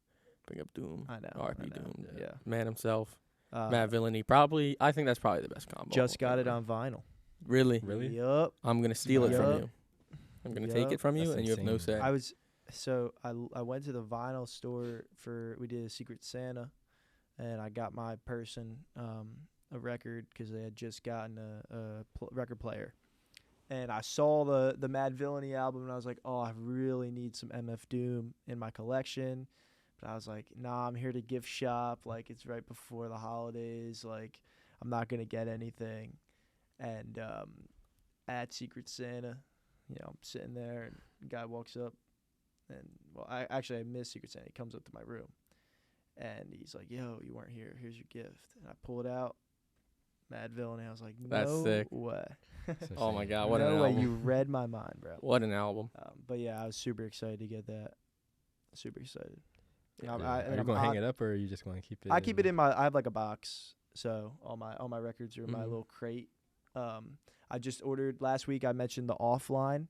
bring up Doom. I know. R.I.P. Doom. Yeah. Man himself. Uh, Matt Villainy. I think that's probably the best combo. just got it ever. on vinyl. Really? Really? Yup. I'm gonna steal it from Yup. you. I'm gonna take Yup. it from you, That's and you have no insane. say. I went to the vinyl store we did a Secret Santa, and I got my person a record because they had just gotten a record player, and I saw the Mad Villainy album, and I was like, oh, I really need some MF Doom in my collection, but I was like, nah, I'm here to gift shop, like it's right before the holidays, like I'm not gonna get anything, and at Secret Santa, I'm sitting there, and the guy walks up. And, I missed Secret Santa. He comes up to my room, and he's like, yo, you weren't here. Here's your gift. And I pull it out, Mad Villain, and I was like, That's no sick. way. It's Oh my insane. God! What an no way. album! You read my mind, bro. What an album! But, yeah, I was super excited to get that. Super excited. Yeah. I- Are you I'm gonna hang on- it up, or are you just gonna keep it? I keep it in I have like a box, so all my records are in my Mhm. little crate. I just ordered last week. I mentioned the Offline.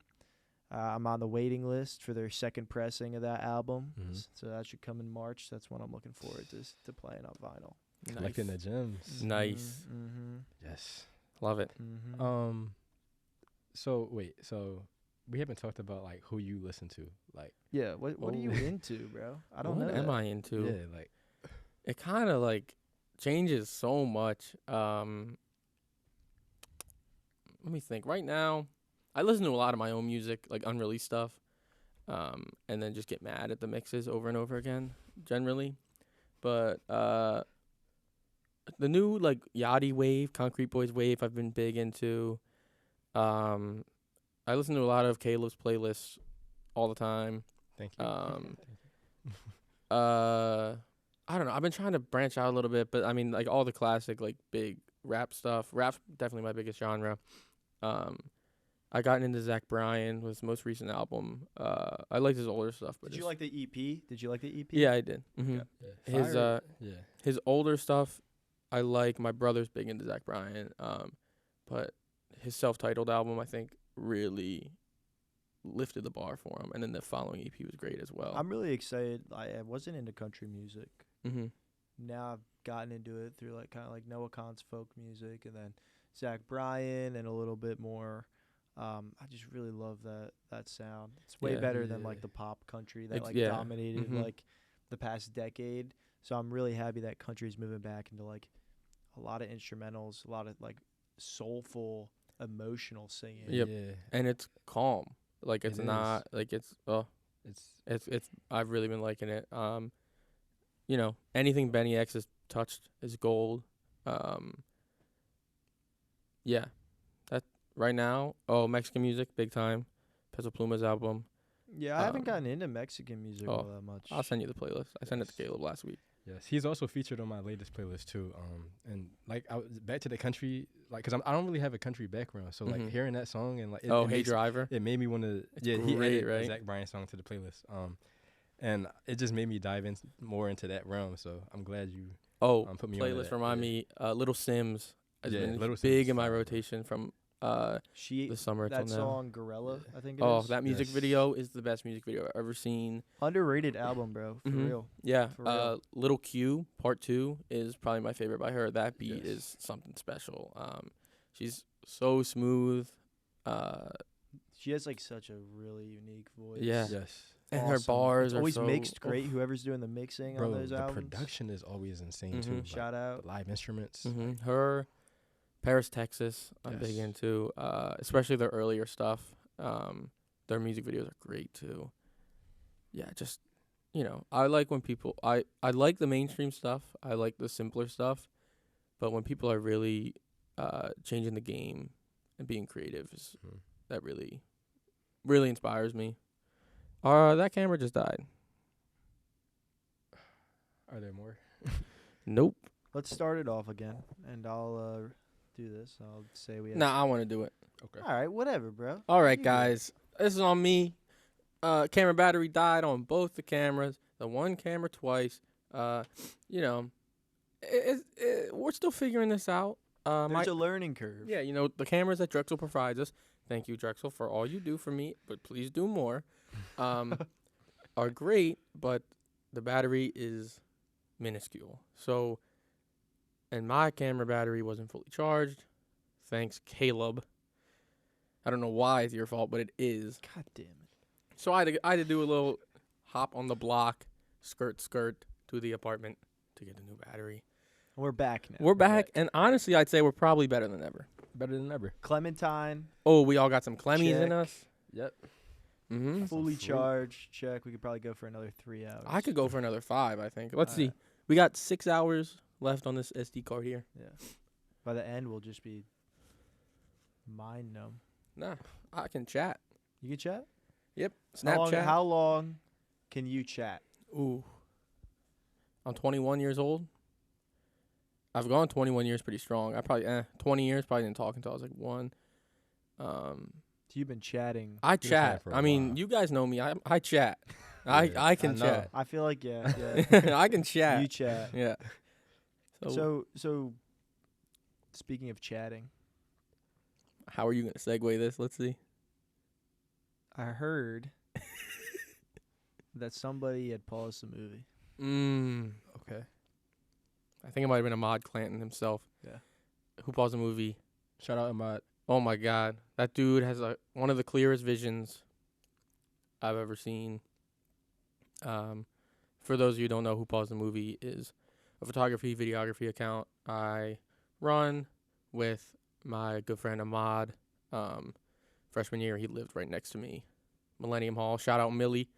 I'm on the waiting list for their second pressing of that album, Mhm. so that should come in March. That's when I'm looking forward to playing on vinyl. collecting the gems. Nice. Mm-hmm. Yes. Love it. Mm-hmm. So wait. So we haven't talked about like who you listen to. Like. Yeah. What are you Oh. into, bro? I don't What know. am that. I into? Yeah. Like. It kind of like changes so much. Let me think. Right now, I listen to a lot of my own music, like unreleased stuff, and then just get mad at the mixes over and over again, generally. But the new like Yachty wave, Concrete Boys wave, I've been big into. I listen to a lot of Caleb's playlists all the time. Thank you. Thank you. I don't know. I've been trying to branch out a little bit, but I mean, like all the classic, like big rap stuff. Rap's definitely my biggest genre. I gotten into Zach Bryan with his most recent album. I liked his older stuff, but Did you like the EP? Did you like the EP? Yeah, I did. Mm-hmm. Yeah. His older stuff, I like. My brother's big into Zach Bryan. But his self-titled album, I think, really lifted the bar for him, and then the following EP was great as well. I'm really excited. I wasn't into country music. Mm-hmm. Now I've gotten into it through like kind of like Noah Kahan's folk music, and then Zach Bryan, and a little bit more. I just really love that sound. It's way better than like the pop country that dominated like the past decade. So I'm really happy that country's moving back into like a lot of instrumentals, a lot of like soulful, emotional singing. Yep. Yeah. And it's calm. Like it's not like it's I've really been liking it. You know, anything Benny X has touched is gold. Yeah. That right now, Mexican music, big time. Peso Pluma's album. Yeah, I haven't gotten into Mexican music all that much. I'll send you the playlist. I sent it to Caleb last week. Yes, he's also featured on my latest playlist too. And like I was back to the country, like, cause I don't really have a country background, so like hearing that song and like Hey Driver, it made me want to. He added a Zach Bryan song to the playlist. And it just made me dive in more into that realm. So I'm glad you put me on playlist. That. Remind me, Little Sims has been Little big Sims in my rotation from the summer till that now. song Gorilla, I think it is. That music video is the best music video I've ever seen. Underrated album, bro. For real. Yeah. For real. Little Q Part 2 is probably my favorite by her. That beat is something special. She's so smooth. She has like such a really unique voice. Yes. And her bars are always mixed great. Whoever's doing the mixing on those albums. The production is always insane too. Shout out. The live instruments. Her, Paris, Texas, I'm big into. Especially their earlier stuff. Their music videos are great too. Yeah, just I like when people I like the mainstream stuff. I like the simpler stuff. But when people are really changing the game and being creative, that really, really inspires me. That camera just died. Are there more? Nope. Let's start it off again, and I'll do this. I'll say we have... Nah, I want to do it. Okay. All right, whatever, bro. All right, guys. This is on me. Camera battery died on both the cameras. The one camera twice. We're still figuring this out. There's a learning curve. Yeah, the cameras that Drexel provides us. Thank you, Drexel, for all you do for me, but please do more. Are great, but the battery is minuscule. So, and my camera battery wasn't fully charged. Thanks, Caleb. I don't know why it's your fault, but it is. God damn it. So I had to do a little hop on the block, skirt to the apartment to get a new battery. We're back now. We're back, and honestly, I'd say we're probably better than ever. Better than ever. Clementine. Oh, we all got some Clemmies in Check. us. Yep. Mm-hmm. Fully charged. Check. We could probably go for another 3 hours. I could go for another 5, I think. Let's see. We got 6 hours left on this SD card here. Yeah. By the end, we'll just be mind numb. Nah, I can chat. You can chat? Yep. Snapchat. How long can you chat? Ooh. I'm 21 years old. I've gone 21 years pretty strong. I probably 20 years probably didn't talk until I was like 1. So you've been chatting. I chat. For a I mean, while. you guys know me. I chat. I can chat. I feel like yeah. I can chat. You chat. Yeah. So speaking of chatting, how are you gonna segue this? Let's see. I heard that somebody had paused the movie. Okay. I think it might have been Ahmad Clanton himself. Yeah. Who paused the movie. Shout out Ahmad. Oh my God. That dude has one of the clearest visions I've ever seen. For those of you who don't know, Who Paused the Movie is a photography, videography account I run with my good friend Ahmad. For freshman year, he lived right next to me. Millennium Hall. Shout out Millie.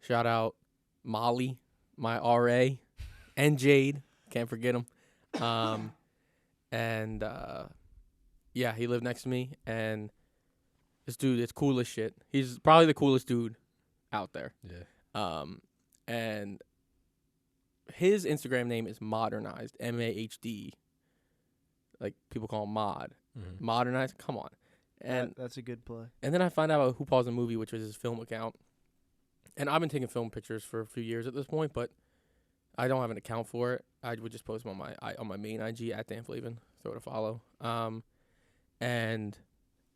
Shout out Molly, my RA, and Jade. Can't forget him. Yeah, he lived next to me, and this dude is cool as shit. He's probably the coolest dude out there. Yeah. And his Instagram name is Modernized, MAHD. Like, people call him Mod. Mm-hmm. Modernized? Come on. And that's a good play. and then I find out about Who Paused the Movie, which was his film account. And I've been taking film pictures for a few years at this point, but I don't have an account for it. I would just post them on my main IG at Dan Flavin. Throw it a follow. And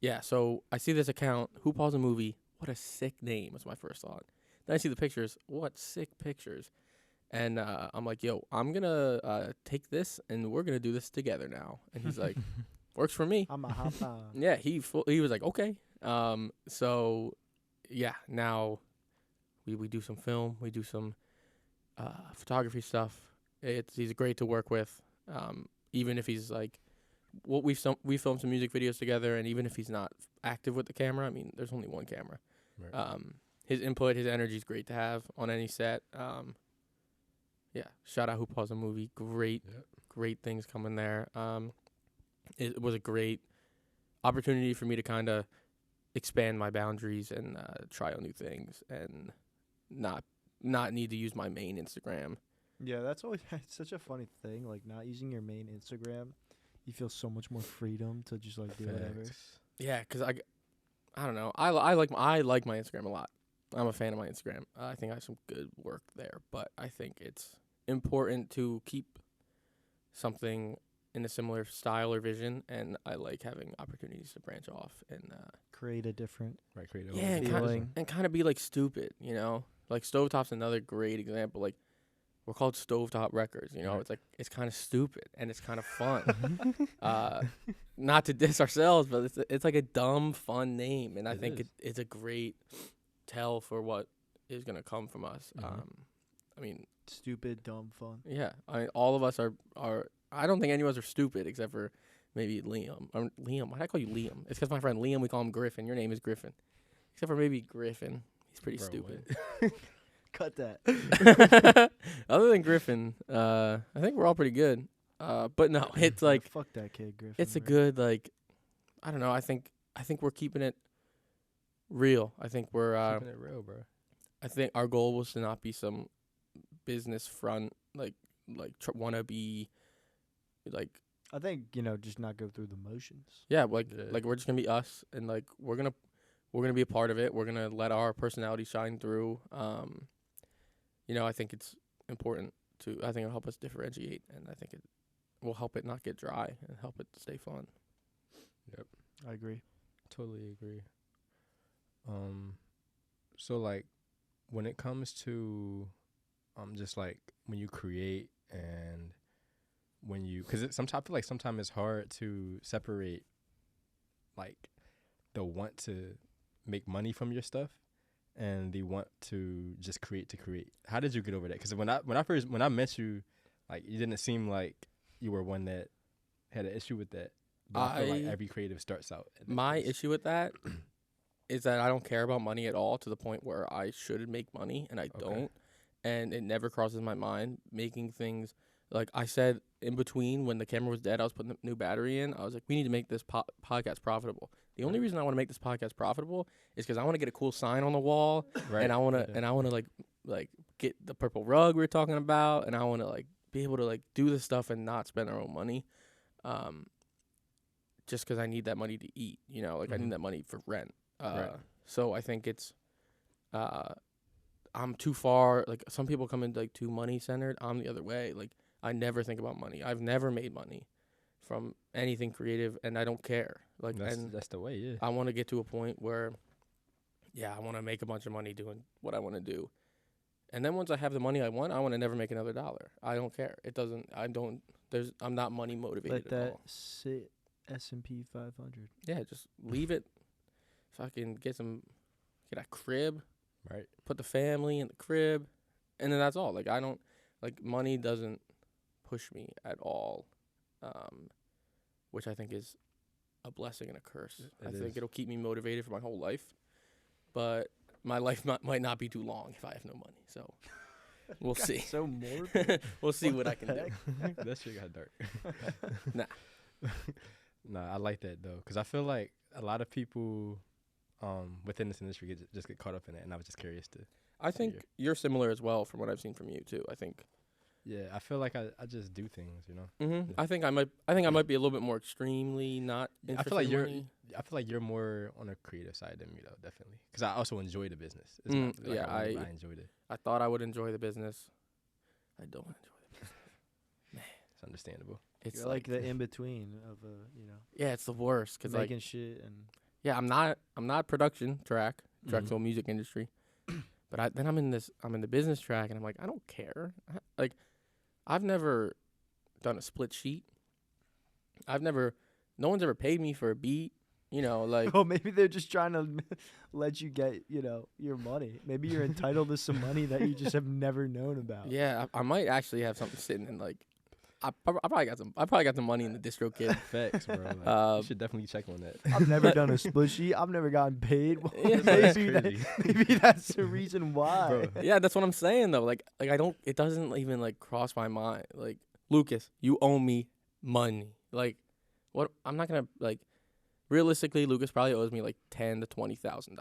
yeah, so I see this account, Who Paused the Movie. What a sick name was my first thought. Then I see the pictures. What sick pictures. And I'm like, yo, I'm going to take this, and we're going to do this together now. And he's like, works for me. I'm a hop on. Yeah, he was like, okay. So, yeah, now we do some film. We do some photography stuff. He's great to work with. Even if he's like, we filmed some music videos together, and even if he's not active with the camera, I mean, there's only one camera. Right. His input, his energy is great to have on any set. Yeah, shout out Who Paused the Movie. Great things coming there. It was a great opportunity for me to kind of expand my boundaries and try out new things and not need to use my main Instagram. Yeah, that's always it's such a funny thing. Like, not using your main Instagram, you feel so much more freedom to just like do whatever. Yeah, because I don't know. I like my Instagram a lot. I'm a fan of my Instagram. I think I have some good work there, but I think it's important to keep something in a similar style or vision, and I like having opportunities to branch off and Create a different Create yeah, and kind of be like stupid, you know. Like Stovetop's another great example. Like, we're called Stovetop Records, you know. Right. It's kind of stupid and it's kind of fun. Not to diss ourselves, but it's like a dumb, fun name, and I think it's a great tell for what is gonna come from us. Mm-hmm. I mean, stupid, dumb fun. yeah. I mean, all of us are. I don't think any of us are stupid except for maybe Liam. Liam, why did I call you Liam? It's because my friend Liam, we call him Griffin. Your name is Griffin. Except for maybe Griffin. He's pretty stupid. Cut that. Other than Griffin, I think we're all pretty good. But no, it's like fuck that kid, Griffin. it's a right? good, like, I don't know. I think we're keeping it real. I think we're keeping it real, bro. I think our goal was to not be some business front, like wanna be, like, I think just not go through the motions. yeah, like we're just gonna be us, and like we're gonna be a part of it. We're gonna let our personality shine through. I think it's important to. I think it'll help us differentiate, and I think it will help it not get dry and help it stay fun. Yep, I agree. Totally agree. So like, when it comes to, just like when you create and when you, because sometimes I feel like sometimes it's hard to separate, like, the want to make money from your stuff and the want to just create to create. How did you get over that? Because when I met you, like, you didn't seem like you were one that had an issue with that. But I feel like every creative starts out. My issue with that is that I don't care about money at all, to the point where I should make money and I don't, and it never crosses my mind making things. Like I said, in between, when the camera was dead, I was putting the new battery in. I was like, we need to make this podcast profitable. The only reason I want to make this podcast profitable is because I want to get a cool sign on the wall, and I want to like get the purple rug we were talking about, and I want to like be able to like do this stuff and not spend our own money, just because I need that money to eat. I need that money for rent. So I think it's, I'm too far. Like, some people come in like too money centered. I'm the other way. Like, I never think about money. I've never made money from anything creative, and I don't care. Like, that's the way. Yeah. I want to get to a point where, I want to make a bunch of money doing what I want to do, and then once I have the money I want to never make another dollar. I don't care. I'm not money motivated Let that at all. sit. S&P 500. Yeah, just leave it. Fucking get a crib. Right. Put the family in the crib, and then that's all. Like, I don't, like, money doesn't push me at all, which I think is a blessing and a curse. It I is. think it'll keep me motivated for my whole life, but my life might not be too long if I have no money. So we'll see. So morbid. We'll see what the I can do. heck? That shit got dark. Nah. Nah, I like that though, cause I feel like a lot of people, within this industry just get caught up in it, and I was just curious to. I think you're similar as well from what I've seen from you too. I think. Yeah, I feel like I just do things, you know. Mm-hmm. Yeah. I think I might be a little bit more extremely not I interested feel like in money. I feel like you're more on a creative side than me though, definitely. Cause I also enjoy the business. It's Mm, not, like, yeah, I I enjoyed it. I thought I would enjoy the business. I don't enjoy the business. It's understandable. It's You're like the in between of yeah, it's the worst because making like shit and yeah, I'm not production track Mhm. film music industry, but then I'm in the business track and I'm like I don't care. Like I've never done a split sheet. No one's ever paid me for a beat. You know, like oh, maybe they're just trying to let you get, your money. Maybe you're entitled to some money that you just have never known about. yeah, I might actually have something sitting in like. I probably got some money in the distro kid. Facts, bro. Like, you should definitely check on that. I've never done a split sheet. I've never gotten paid. Well, Yeah. That's maybe, crazy. maybe that's the reason why. Bro. Yeah, that's what I'm saying though. Like I don't. It doesn't even like cross my mind. Like Lucas, you owe me money. Like what? I'm not gonna like. Realistically, Lucas probably owes me like $10,000 to $20,000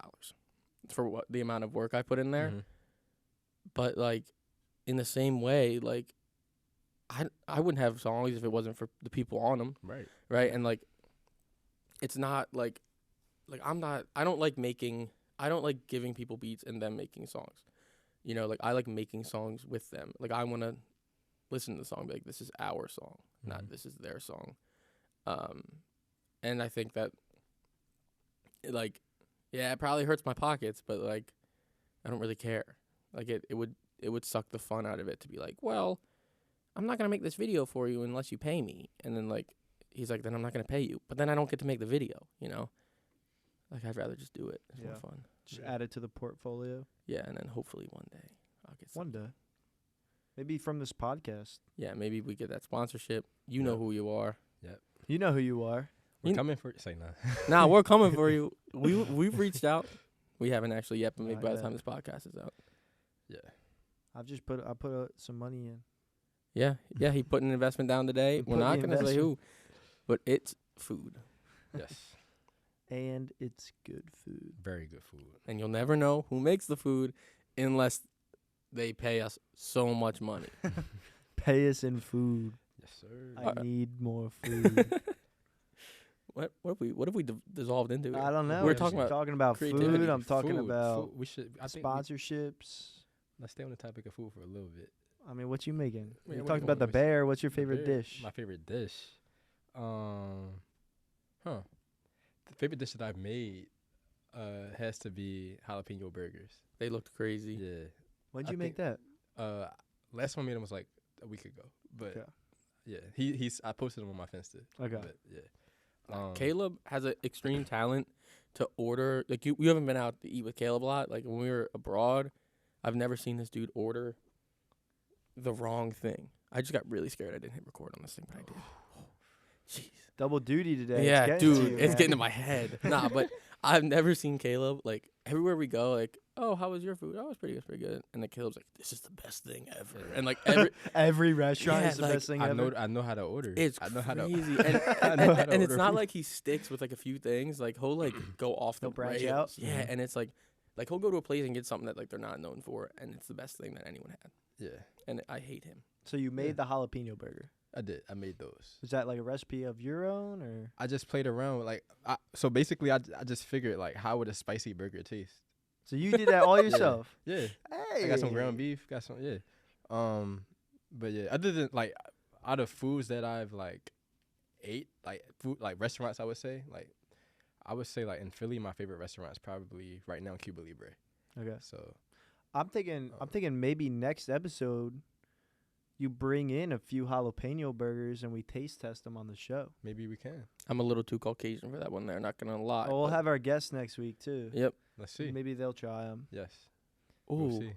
for what the amount of work I put in there. Mhm. But like, in the same way, like, I wouldn't have songs if it wasn't for the people on them, Right. right? And like, it's not like I don't like giving people beats and them making songs. You know, like I like making songs with them. Like I want to listen to the song and be like, this is our song, not Mhm. this is their song. And I think that, like, yeah, it probably hurts my pockets, but like, I don't really care. Like it would suck the fun out of it to be like, well, I'm not gonna make this video for you unless you pay me. And then like, he's like, then I'm not gonna pay you. But then I don't get to make the video. You know, like I'd rather just do it. It's more Yeah. fun. Just add it to the portfolio. Yeah, and then hopefully one day I'll get some. One day. Maybe from this podcast. Yeah, maybe we get that sponsorship. You know Yeah. who you are. You know who you are. We're You- coming for say nah. Nah, we're coming for you. We've reached out. We haven't actually yet, but maybe Not by the yet. time this podcast is out. Yeah. I put some money in. Yeah, he put an investment down today. He We're put not the gonna say who, investment. but it's food, Yes. And it's good food. Very good food. and you'll never know who makes the food unless they pay us so much money. Pay us in food. Yes, sir. I need more food. What have we dissolved into? I don't know. We're I'm talking about talking about creativity. food. I'm talking Food, about food. We should. I think sponsorships. let's stay on the topic of food for a little bit. I mean, what you making? Yeah, You what talked you about the want? bear. What's your The favorite bear- dish? My favorite dish. The favorite dish that I've made has to be jalapeno burgers. They looked crazy. Yeah. When'd I you make think- that? Last one I made him was like a week ago. But Okay. yeah, I posted him on my Finsta. Okay. But yeah. Caleb has an extreme talent to order. Like you haven't been out to eat with Caleb a lot. Like when we were abroad, I've never seen this dude order the wrong thing. I just got really scared. I didn't hit record on this thing, but I did. Jeez. Double duty today. Yeah, It's getting to dude, you, it's man. getting to my head. Nah, but I've never seen Caleb like everywhere we go. Like, oh, how was your food? Oh, it's pretty good. And then Caleb's like, this is the best thing ever. And like Every restaurant Yeah, is the like, best thing I ever. know how to order. it's I know crazy. how to. I know how to And it's order not food. like he sticks with like a few things. Like he'll like go off the He'll branch rails. out? Yeah, Mhm. and it's like he'll go to a place and get something that like they're not known for, and it's the best thing that anyone had. Yeah, And I hate him. So you made Yeah. the jalapeno burger. I did. I made those. Is that like a recipe of your own or? I just played around with so basically I just figured like how would a spicy burger taste? So you did that all yourself? Yeah. Hey. I got some ground beef, got some but yeah, other than like out of foods that I've like ate, like food like restaurants I would say like in Philly my favorite restaurant is probably right now Cuba Libre. Okay. So I'm thinking maybe next episode you bring in a few jalapeno burgers and we taste test them on the show. maybe we can. I'm a little too Caucasian for that one there, not gonna lie. Oh, we'll but- have our guests next week too. Yep. Let's see. Maybe they'll try them. Yes. Ooh. We'll see.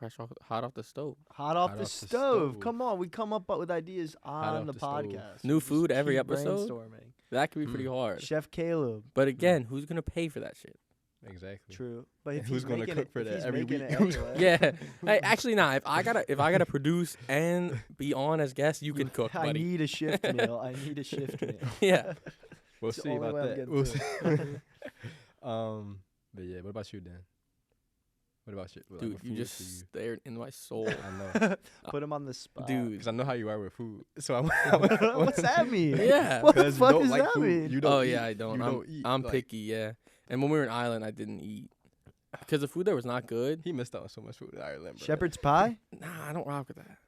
hot off the stove. Hot off Hot the off the stove. stove. Come on, we come up with ideas on off the the stove. podcast. New We just food every keep episode? Brainstorming. That could be pretty Mm. hard. Chef Caleb. But again, who's gonna pay for that shit? Exactly. True. But And if who's he's gonna making cook it, for if that he's every making week? it anyway. Yeah. Hey, actually, nah. If I gotta produce and be on as guest, you can cook, I buddy. need a shift meal. I need a shift meal. Yeah. We'll It's the see only about way I'm that. getting We'll through see. But yeah, what about you, Dan? What about you? Like, Dude, what you food just for you? stared in my soul. I know, Put him on the spot. Dude. because I know how you are with food. So I'm. What's that mean? Yeah. What the 'Cause you fuck don't does like that food. mean? You don't Oh eat. yeah, I don't. You I'm don't eat. I'm Like, picky, yeah. And when we were in Ireland, I didn't eat because the food there was not good. He missed out on so much food in Ireland, bro. Shepherd's pie? Nah, I don't rock with that.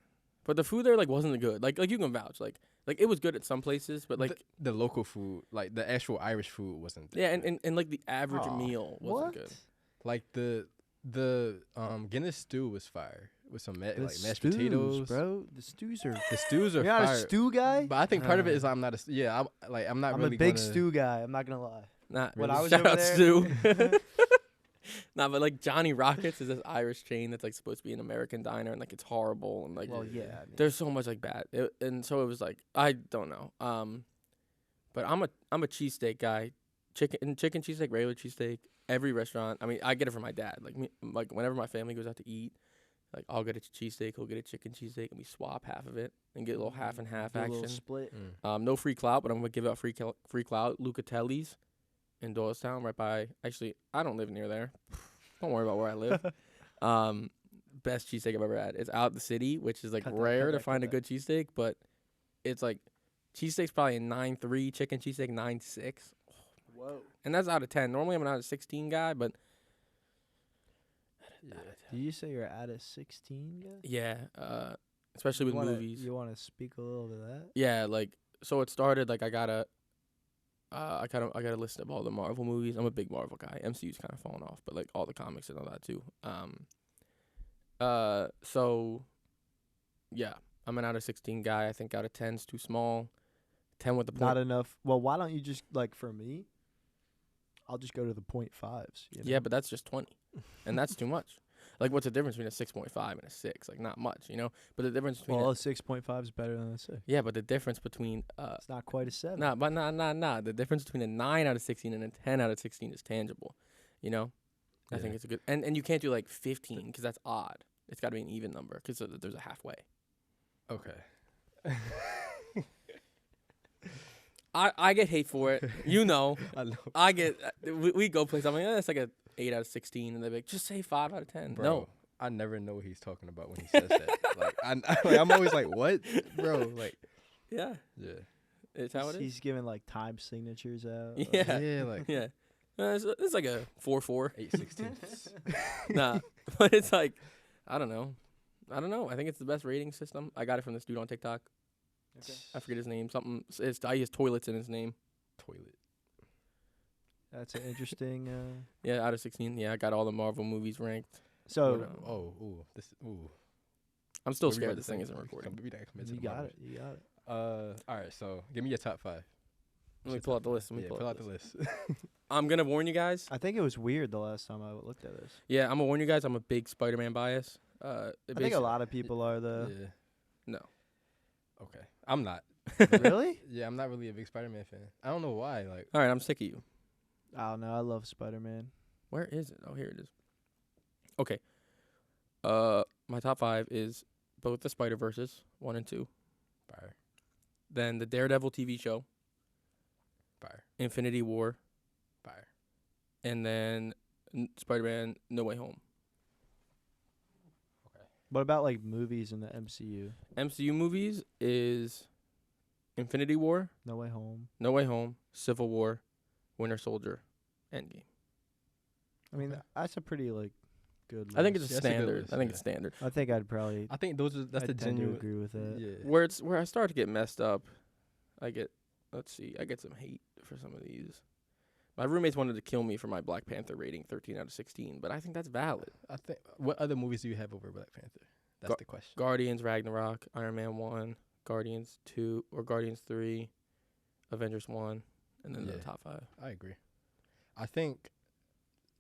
But the food there like wasn't good. Like you can vouch. Like it was good at some places, but like the local food, like the actual Irish food, wasn't. That yeah, good. and like the average Aw, meal wasn't what? good. Like the Guinness stew was fire with some like mashed stews, potatoes, bro. The stews are. The stews are You're not fire. a stew guy? But I think part of it is I'm not a I'm not I'm really a big gonna, stew guy. I'm not gonna lie. Nah, When Really? I was shout over out there, Stu. Nah, but like Johnny Rockets is this Irish chain that's like supposed to be an American diner, and like it's horrible, and like well, yeah. I mean, there's so much like bad, and so it was like I don't know. But I'm a cheesesteak guy, chicken cheesesteak, regular cheesesteak. Every restaurant, I mean, I get it from my dad. Like whenever my family goes out to eat, like I'll get a cheesesteak, he'll get a chicken cheesesteak, and we swap half of it and get a little half and half do a little action. split. No free clout, but I'm gonna give out free clout. Luh Calm in Doylestown, right by. Actually, I don't live near there. Don't worry about where I live. Best cheesesteak I've ever had. It's out the city, which is like Cut that, rare cut to that, find a cut good cheesesteak, but it's like cheesesteak's probably a 9.3, chicken cheesesteak 9.6, Whoa. and that's out of 10. Normally I'm an out of 16 guy, but Yeah. Did you say you're at a 16 guy? yeah, especially with movies. You want to speak a little to that? Yeah, like so it started like I got a list of all the Marvel movies. I'm a big Marvel guy. MCU's kind of fallen off, but like all the comics and all that too. So yeah, I'm an out of 16 guy. I think out of 10's too small. 10 with the point. Not enough. Well, why don't you just, like, for me, I'll just go to the 0.5s. You know? Yeah, but that's just 20, and that's too much. Like, what's the difference between a 6.5 and a 6? Like, not much, you know. But the difference between Well, a 6.5 is better than a 6. yeah, but the difference between It's not quite a 7. nah. The difference between a 9 out of 16 and a 10 out of 16 is tangible. You know, I think Yeah. it's a good and you can't do like 15 because that's odd. It's got to be an even number because there's a halfway. Okay. I get hate for it. You know, I know. I get we go play something. That's like a 8 out of 16, and they're like, just say 5 out of 10. Bro, No, I never know what he's talking about when he says that. Like, I'm always like, what, bro? Like, yeah, yeah, it's how it is. He's giving, like, time signatures out. Yeah. yeah, like Yeah, it's like a 4-4. 8/16. Nah, but it's like I don't know. I think it's the best rating system. I got it from this dude on TikTok. Okay. I forget his name. Something. He has toilets in his name. Toilet. That's an interesting. Yeah, out of 16. Yeah, I got all the Marvel movies ranked. So, I'm still What we scared about this to thing say? isn't recording. you got it. You got it. All right, so give me your top 5. Let me pull out the list. Pull out the list. I'm gonna warn you guys. I think it was weird the last time I looked at this. Yeah, I'm gonna warn you guys. I'm a big Spider-Man bias. I think a lot of people are, though. Yeah. No. Okay. I'm not. Really? Yeah, I'm not really a big Spider-Man fan. I don't know why. Like, All right, I'm sick of you. I don't know. I love Spider-Man. Where is it? Oh, here it is. Okay. My top 5 is both the Spider-Verses 1 and 2. fire, Then the Daredevil TV show, fire, Infinity War, fire. and then Spider-Man No Way Home. What about, like, movies in the MCU? MCU movies is Infinity War, No Way Home. No Way Home, Civil War, Winter Soldier, Endgame. I mean, Okay. that's a pretty, like, good list. I think it's a Yeah, that's a good standard. list, I think yeah. it's standard. I think I'd probably. I think that's I'd the tend to genuine. agree with that. Yeah. Where I start to get messed up, I get some hate for some of these. My roommates wanted to kill me for my Black Panther rating, 13 out of 16, but I think that's valid. I think. What other movies do you have over Black Panther? That's the question. Guardians, Ragnarok, Iron Man 1, Guardians 2 or Guardians 3, Avengers 1, and then the Yeah. top 5. I agree. I think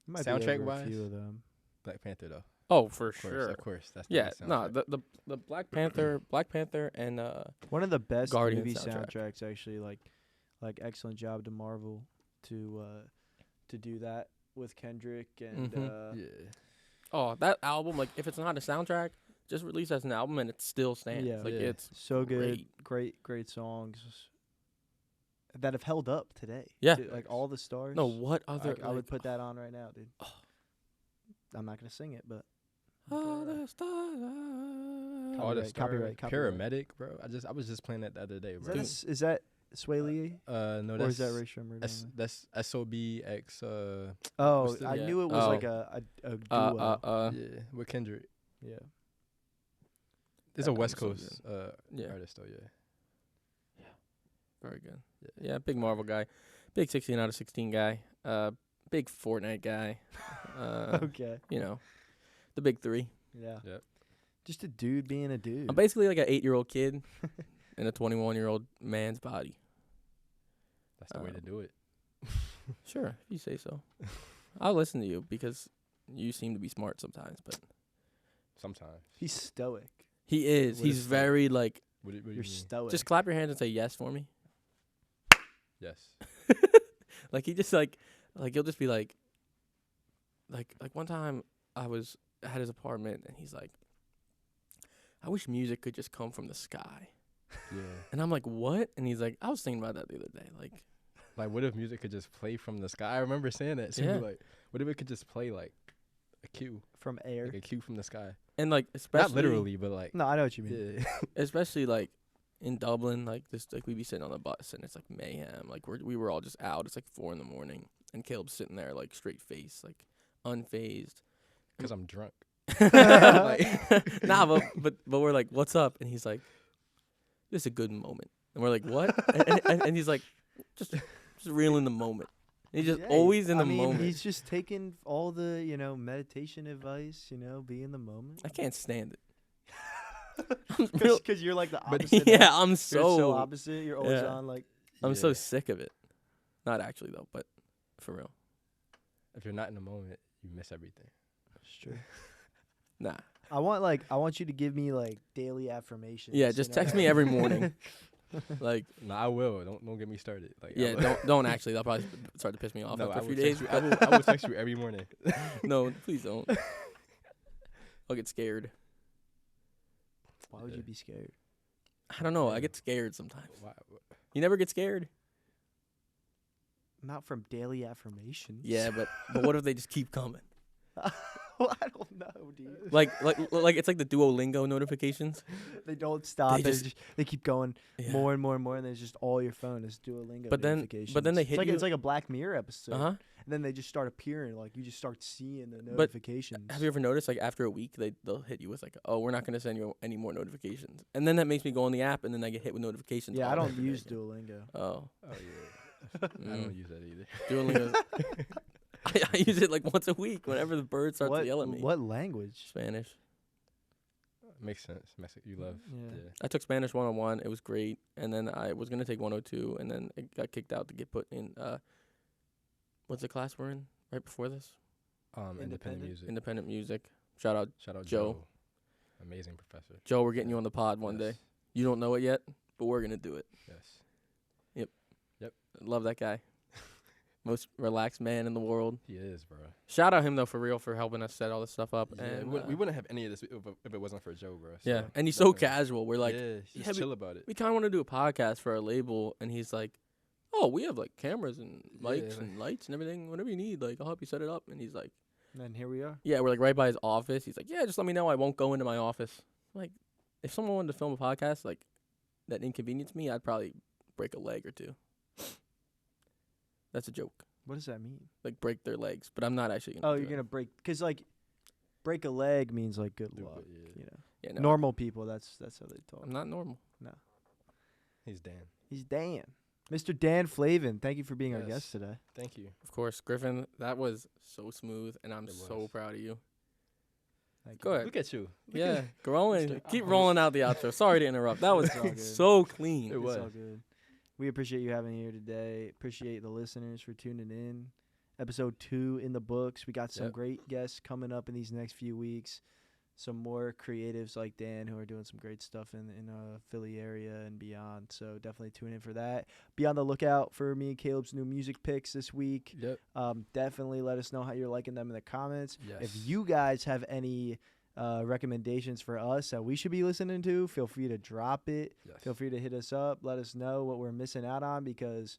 Might be Soundtrack over a wise? few of them. Black Panther though. Oh, for Of course, sure. of course. That's Yeah, the no, soundtrack. the Black Panther, and One of the best Guardian movie soundtrack. soundtracks, actually. Like excellent job to Marvel to do that with Kendrick and Yeah. oh, that album, like if it's not a soundtrack, just release as an album and it still stands. Yeah. Like Yeah. it's so good, great. great songs that have held up today. Yeah. too. Like All the Stars. No, what other? I would put that on right now, dude. I'm not gonna sing it, but All the stars. All the Copyright. Paramedic, bro. I was just playing that the other day, Is bro. that Sway Lee? No, Or that's is that Ray Shremmer? that's SOBX. Oh, what's the- I Yeah. knew it was Oh. like a duo. Yeah, with Kendrick. Yeah. There's That a West album's Coast so yeah, artist though. Yeah. very good. Yeah, big Marvel guy, big 16 out of 16 guy, big Fortnite guy. Okay. You know, the big three. Yeah. Yep. Just a dude being a dude. I'm basically like an 8-year-old kid in a 21-year-old man's body. That's the way to do it. Sure, if you say so. I'll listen to you because you seem to be smart sometimes, but Sometimes. He's stoic. he is. What He's is that? very like. What do you You're mean? stoic. Just clap your hands and say yes for me. Yes. Like he just like he'll just be like one time I was at his apartment and he's like, I wish music could just come from the sky. Yeah. And I'm like, what? And he's like, I was thinking about that the other day. Like, what if music could just play from the sky? I remember saying that. So Yeah. like, what if it could just play like a cue, from air. like a cue from the sky? and like especially Not literally, but like. No, I know what you mean. Yeah. especially like in Dublin, like this, like we'd be sitting on the bus and it's like mayhem. Like we were all just out. It's like 4 a.m. and Caleb's sitting there like straight face, like unfazed. Because I'm drunk. Like, nah, but we're like, what's up? And he's like, this is a good moment. And we're like, what? and he's like, just reel in the moment. And he's just Yeah, always in the I mean, moment. He's just taking all the, meditation advice, be in the moment. I can't stand it. Because you're like the But opposite. yeah, of- I'm you're so so opposite. You're always yeah. on like. I'm so Yeah. sick of it. Not actually though, but for real. If you're not in the moment, you miss everything. It's true. Nah. I want you to give me like daily affirmations. Yeah, just text me every morning. Like, No, I will. Don't get me started. Like, I yeah, will- don't actually. That'll probably start to piss me off No, after I a will few text days. you. I will text you every morning. No, please don't. I'll get scared. Why would you be scared? I don't know. I get scared sometimes. Why? You never get scared? Not from daily affirmations. Yeah, but what if they just keep coming? Well, I don't know, dude. Like it's like the Duolingo notifications. They don't stop. They just- They keep going Yeah. more and more and more, and then it's just all your phone is Duolingo But then notifications. they It's hit like, you- It's like a Black Mirror episode. Uh-huh. And then they just start appearing. Like you just start seeing the But notifications. Have you ever noticed, like, after a week, they'll hit you with, like, oh, we're not going to send you any more notifications. And then that makes me go on the app, and then I get hit with notifications. Yeah, I all don't over use again. Duolingo. Oh. Oh yeah. I don't use that either. Duolingo. I use it, like, once a week whenever the bird starts to yell at me. What language? Spanish. Makes sense. You love. Yeah. Yeah. I took Spanish 101. It was great. And then I was going to take 102, and then it got kicked out to get put in, what's the class we're in right before this? Independent Independent? music. Independent music. Shout out, Shout out Joe. Joe. Amazing professor. Joe, we're getting you on the pod one day. Yes. You don't know it yet, but we're going to do it. Yes. Love that guy. Most relaxed man in the world. He is, bro. Shout out him though, for real, for helping us set all this stuff up. Yeah, And we wouldn't have any of this if it wasn't for Joe, bro. yeah, So and he's so definitely. casual. We're like, yeah, he's yeah, chill about it. we kind of want to do a podcast for our label, and he's like, oh, we have like cameras and mics Yeah, and lights and everything. Whatever you need, like I'll help you set it up. And he's like, And then here we are. yeah, we're like right by his office. He's like, yeah, just let me know. I won't go into my office. Like, if someone wanted to film a podcast like that inconvenienced me, I'd probably break a leg or two. That's a joke. What does that mean? Like break their legs, but I'm not actually gonna. Oh, do you're it. gonna break because like break a leg means like good Do it, luck. yeah. You know, Yeah, no, normal people. That's how they talk. I'm not normal. He's Dan. He's Dan, Mr. Dan Flavin. Thank you for being our Yes. guest today. Thank you. Of course, Griffin. That was so smooth, and I'm It so was. proud of you. Thank Go you. ahead. Look at you. Yeah, growing. Mr. Keep Host. rolling out the outro. Sorry to interrupt. That was It's all good. so clean. It It's was. all good. We appreciate you having you here today. Appreciate the listeners for tuning in. episode 2 in the books. We got some Yep. great guests coming up in these next few weeks. Some more creatives like Dan who are doing some great stuff in Philly area and beyond. So definitely tune in for that. Be on the lookout for me and Caleb's new music picks this week. Yep. Definitely let us know how you're liking them in the comments. Yes. If you guys have any recommendations for us that we should be listening to, feel free to drop it. Yes. Feel free to hit us up. Let us know what we're missing out on because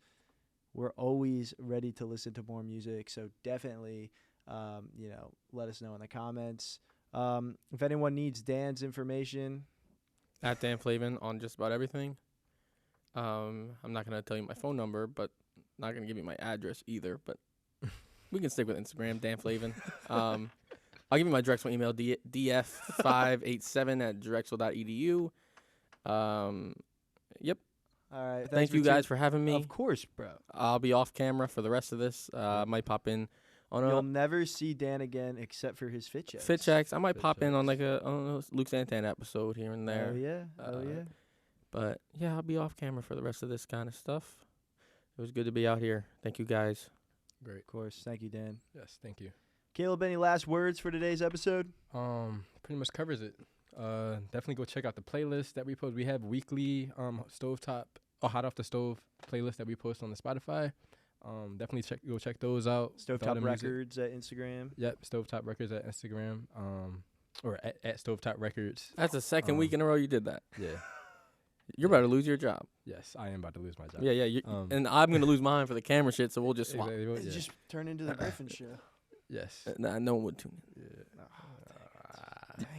we're always ready to listen to more music. So definitely, let us know in the comments. If anyone needs Dan's information, At Dan Flavin on just about everything. I'm not going to tell you my phone number, but not going to give you my address either. But we can stick with Instagram, Dan Flavin. I'll give you my Drexel email, df587@drexel.edu. Yep. all right. Thank you guys for having me. Of course, bro. I'll be off camera for the rest of this. I might pop in on You'll a never see Dan again except for his fit checks. fit checks. I might Fit pop in on checks. like a Luke Santana episode here and there. Oh yeah. Oh yeah. But yeah, I'll be off camera for the rest of this kind of stuff. It was good to be out here. Thank you guys. Great. Of course. Thank you, Dan. Yes. Thank you. Caleb, any last words for today's episode? Pretty much covers it. Definitely go check out the playlist that we post. We have weekly Stovetop or Hot Off the Stove playlist that we post on the Spotify. Definitely go check those out. with all the Stovetop music. Records at Instagram. Yep, Stovetop Records at Instagram. Or at Stovetop Records. That's the second week in a row you did that. Yeah. You're about to lose your job. Yes, I am about to lose my job. Yeah. And I'm going to lose mine for the camera shit, so we'll just swap. Exactly, well, It yeah. just turned into the Griffin show. Yes. Nah, no one would tune in. Yeah.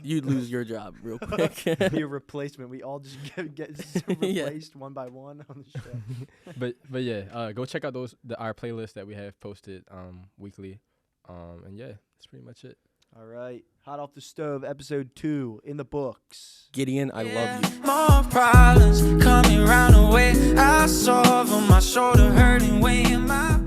You'd lose your job real quick. Be a replacement. We all just get Yeah. replaced one by one on the show. But yeah, go check out our playlist that we have posted weekly. And yeah, that's pretty much it. All right. Hot Off the Stove, episode 2 in the books. Gideon, I love you. More problems coming round the way. I solve on my shoulder, hurting, weighing my